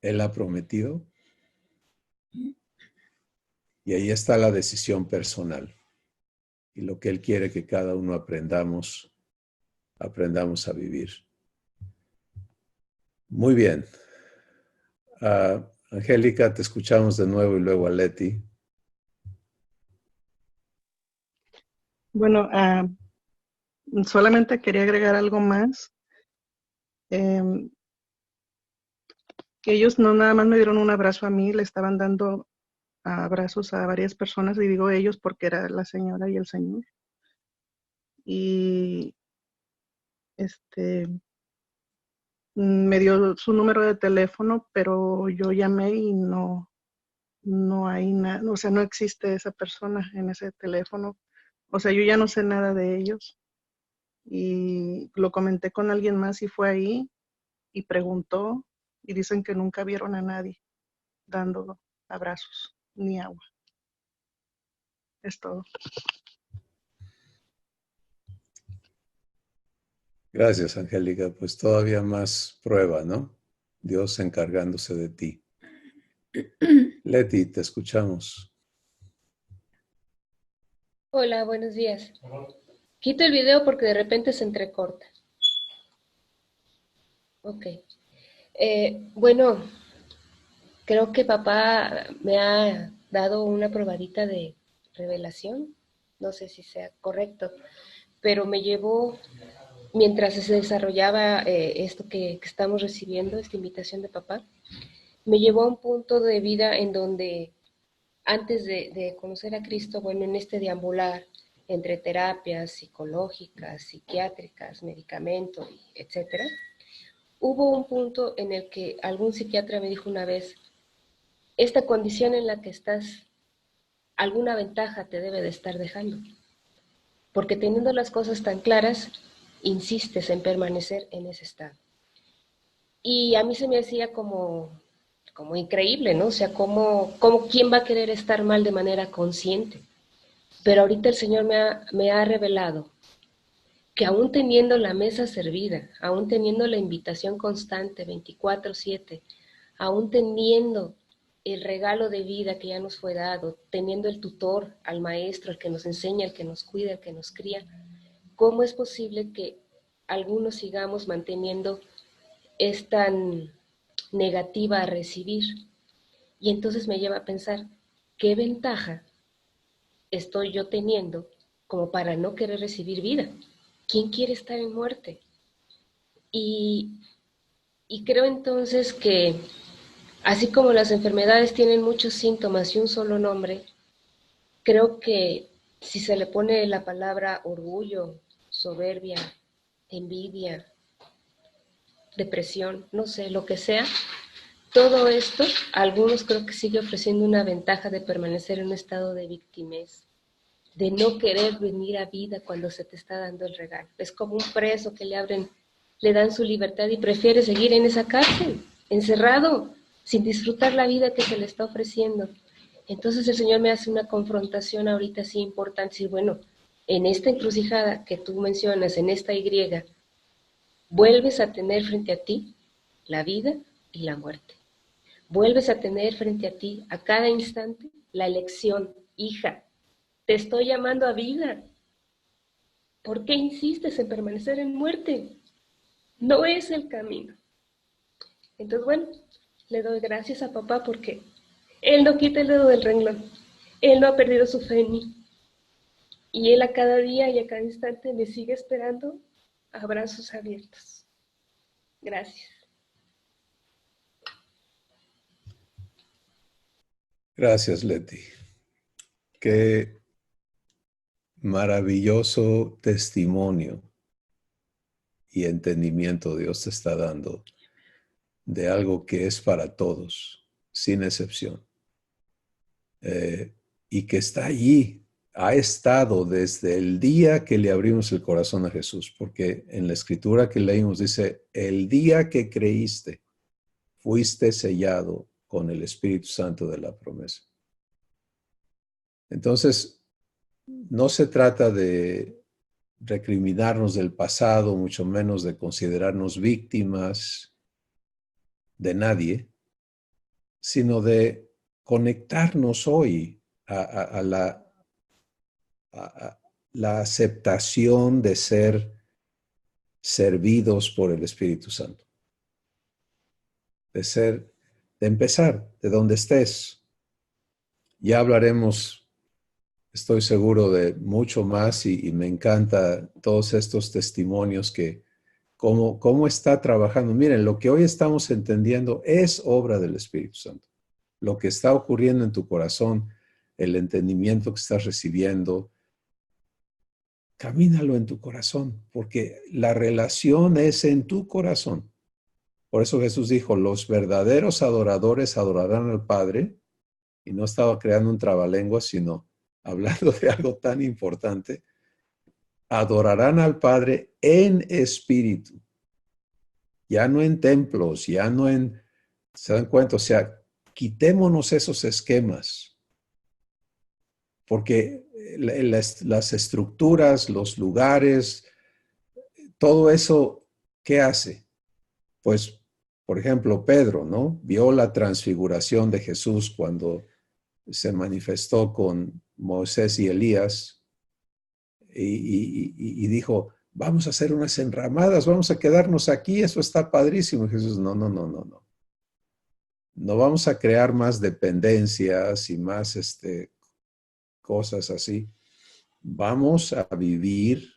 S1: Él ha prometido. Y ahí está la decisión personal. Y lo que Él quiere que cada uno aprendamos a vivir. Muy bien. Angélica, te escuchamos de nuevo y luego a Leti.
S7: Bueno, solamente quería agregar algo más. Que ellos no nada más me dieron un abrazo a mí, le estaban dando abrazos a varias personas, y digo ellos porque era la señora y el señor. Y me dio su número de teléfono, pero yo llamé y no hay nada, o sea, no existe esa persona en ese teléfono. O sea, yo ya no sé nada de ellos. Y lo comenté con alguien más y fue ahí y preguntó y dicen que nunca vieron a nadie dando abrazos ni agua. Es todo.
S1: Gracias, Angélica. Pues todavía más prueba, ¿no? Dios encargándose de ti. Leti, te escuchamos.
S8: Hola, buenos días. Quito el video porque de repente se entrecorta. Ok. Bueno, creo que papá me ha dado una probadita de revelación. No sé si sea correcto, pero me llevó, mientras se desarrollaba esto que estamos recibiendo, esta invitación de papá, me llevó a un punto de vida en donde antes de conocer a Cristo, bueno, en este deambular entre terapias psicológicas, psiquiátricas, medicamentos, etcétera, hubo un punto en el que algún psiquiatra me dijo una vez, esta condición en la que estás, alguna ventaja te debe de estar dejando, porque teniendo las cosas tan claras, insistes en permanecer en ese estado. Y a mí se me hacía como increíble, ¿no? O sea, ¿quién va a querer estar mal de manera consciente? Pero ahorita el Señor me ha revelado que aún teniendo la mesa servida, aún teniendo la invitación constante 24/7, aún teniendo el regalo de vida que ya nos fue dado, teniendo el tutor, al maestro, el que nos enseña, el que nos cuida, el que nos cría, ¿cómo es posible que algunos sigamos manteniendo esta negativa a recibir? Y entonces me lleva a pensar, ¿qué ventaja estoy yo teniendo como para no querer recibir vida? ¿Quién quiere estar en muerte? Y creo entonces que así como las enfermedades tienen muchos síntomas y un solo nombre, creo que si se le pone la palabra orgullo, soberbia, envidia, depresión, no sé, lo que sea, todo esto, a algunos creo que sigue ofreciendo una ventaja de permanecer en un estado de victimez, de no querer venir a vida cuando se te está dando el regalo. Es como un preso que le dan su libertad y prefiere seguir en esa cárcel, encerrado, sin disfrutar la vida que se le está ofreciendo. Entonces el Señor me hace una confrontación ahorita así importante, y bueno, en esta encrucijada que tú mencionas, en esta Y, vuelves a tener frente a ti la vida y la muerte. Vuelves a tener frente a ti a cada instante la elección, hija, te estoy llamando a vida. ¿Por qué insistes en permanecer en muerte? No es el camino. Entonces, bueno, le doy gracias a papá porque él no quita el dedo del renglón. Él no ha perdido su fe en mí. Y él a cada día y a cada instante me sigue esperando a brazos abiertos. Gracias.
S1: Gracias, Leti. Qué maravilloso testimonio y entendimiento Dios te está dando de algo que es para todos, sin excepción. Y que está allí, ha estado desde el día que le abrimos el corazón a Jesús, porque en la escritura que leímos dice, el día que creíste, fuiste sellado con el Espíritu Santo de la promesa. Entonces, no se trata de recriminarnos del pasado, mucho menos de considerarnos víctimas de nadie, sino de conectarnos hoy a la aceptación de ser servidos por el Espíritu Santo. De empezar de donde estés. Ya hablaremos, estoy seguro, de mucho más y me encanta todos estos testimonios que cómo está trabajando. Miren, lo que hoy estamos entendiendo es obra del Espíritu Santo. Lo que está ocurriendo en tu corazón, el entendimiento que estás recibiendo, camínalo en tu corazón, porque la relación es en tu corazón. Por eso Jesús dijo, los verdaderos adoradores adorarán al Padre, y no estaba creando un trabalenguas, sino hablando de algo tan importante, adorarán al Padre en espíritu, ya no en templos, ya no en, ¿se dan cuenta? O sea, quitémonos esos esquemas, porque las estructuras, los lugares, todo eso, ¿qué hace? Pues, por ejemplo, Pedro, ¿no? Vio la transfiguración de Jesús cuando se manifestó con Moisés y Elías y dijo, vamos a hacer unas enramadas, vamos a quedarnos aquí, eso está padrísimo. Y Jesús, no. No vamos a crear más dependencias y más cosas así. Vamos a vivir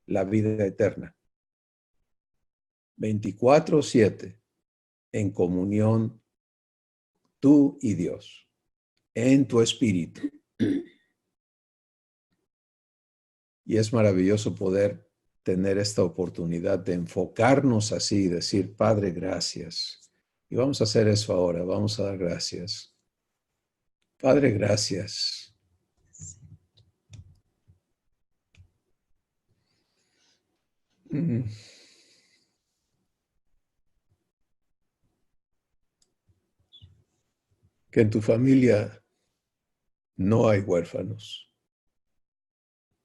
S1: la vida eterna. 24/7 en comunión tú y Dios, en tu espíritu. Y es maravilloso poder tener esta oportunidad de enfocarnos así y decir, Padre, gracias. Y vamos a hacer eso ahora, vamos a dar gracias. Padre, gracias. Que en tu familia no hay huérfanos.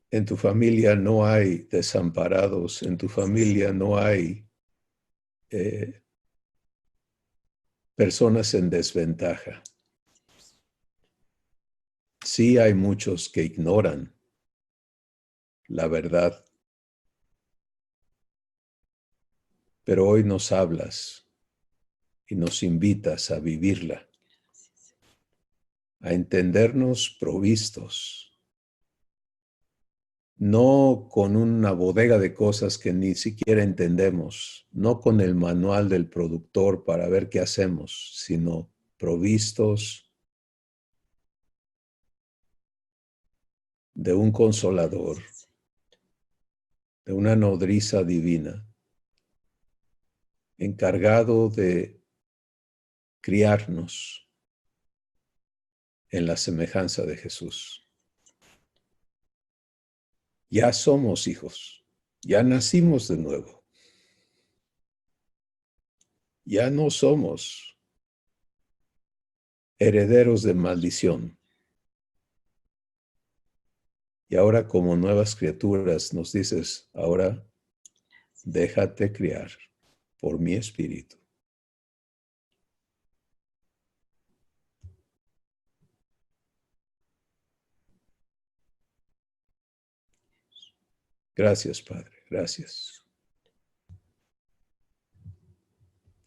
S1: En tu familia no hay desamparados. En tu familia no hay personas en desventaja. Sí hay muchos que ignoran la verdad, pero hoy nos hablas y nos invitas a vivirla, a entendernos provistos, no con una bodega de cosas que ni siquiera entendemos, no con el manual del productor para ver qué hacemos, sino provistos de un consolador, de una nodriza divina, encargado de criarnos en la semejanza de Jesús. Ya somos hijos, ya nacimos de nuevo. Ya no somos herederos de maldición. Y ahora como nuevas criaturas nos dices, ahora déjate criar por mi espíritu. Gracias, Padre, gracias.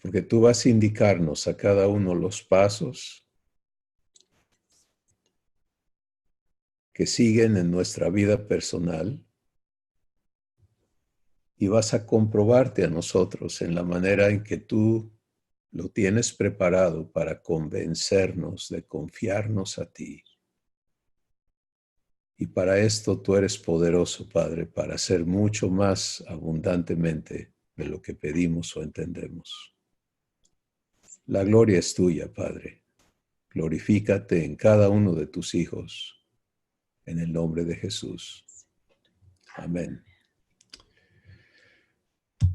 S1: porque tú vas a indicarnos a cada uno los pasos que siguen en nuestra vida personal y vas a comprobarte a nosotros en la manera en que tú lo tienes preparado para convencernos de confiarnos a ti. Y para esto tú eres poderoso, Padre, para hacer mucho más abundantemente de lo que pedimos o entendemos. La gloria es tuya, Padre. Glorifícate en cada uno de tus hijos, en el nombre de Jesús. Amén.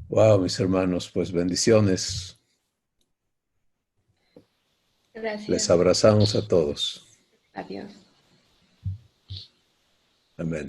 S1: Wow, mis hermanos, pues bendiciones.
S8: Gracias.
S1: Les abrazamos a todos.
S8: Adiós.
S1: Amén.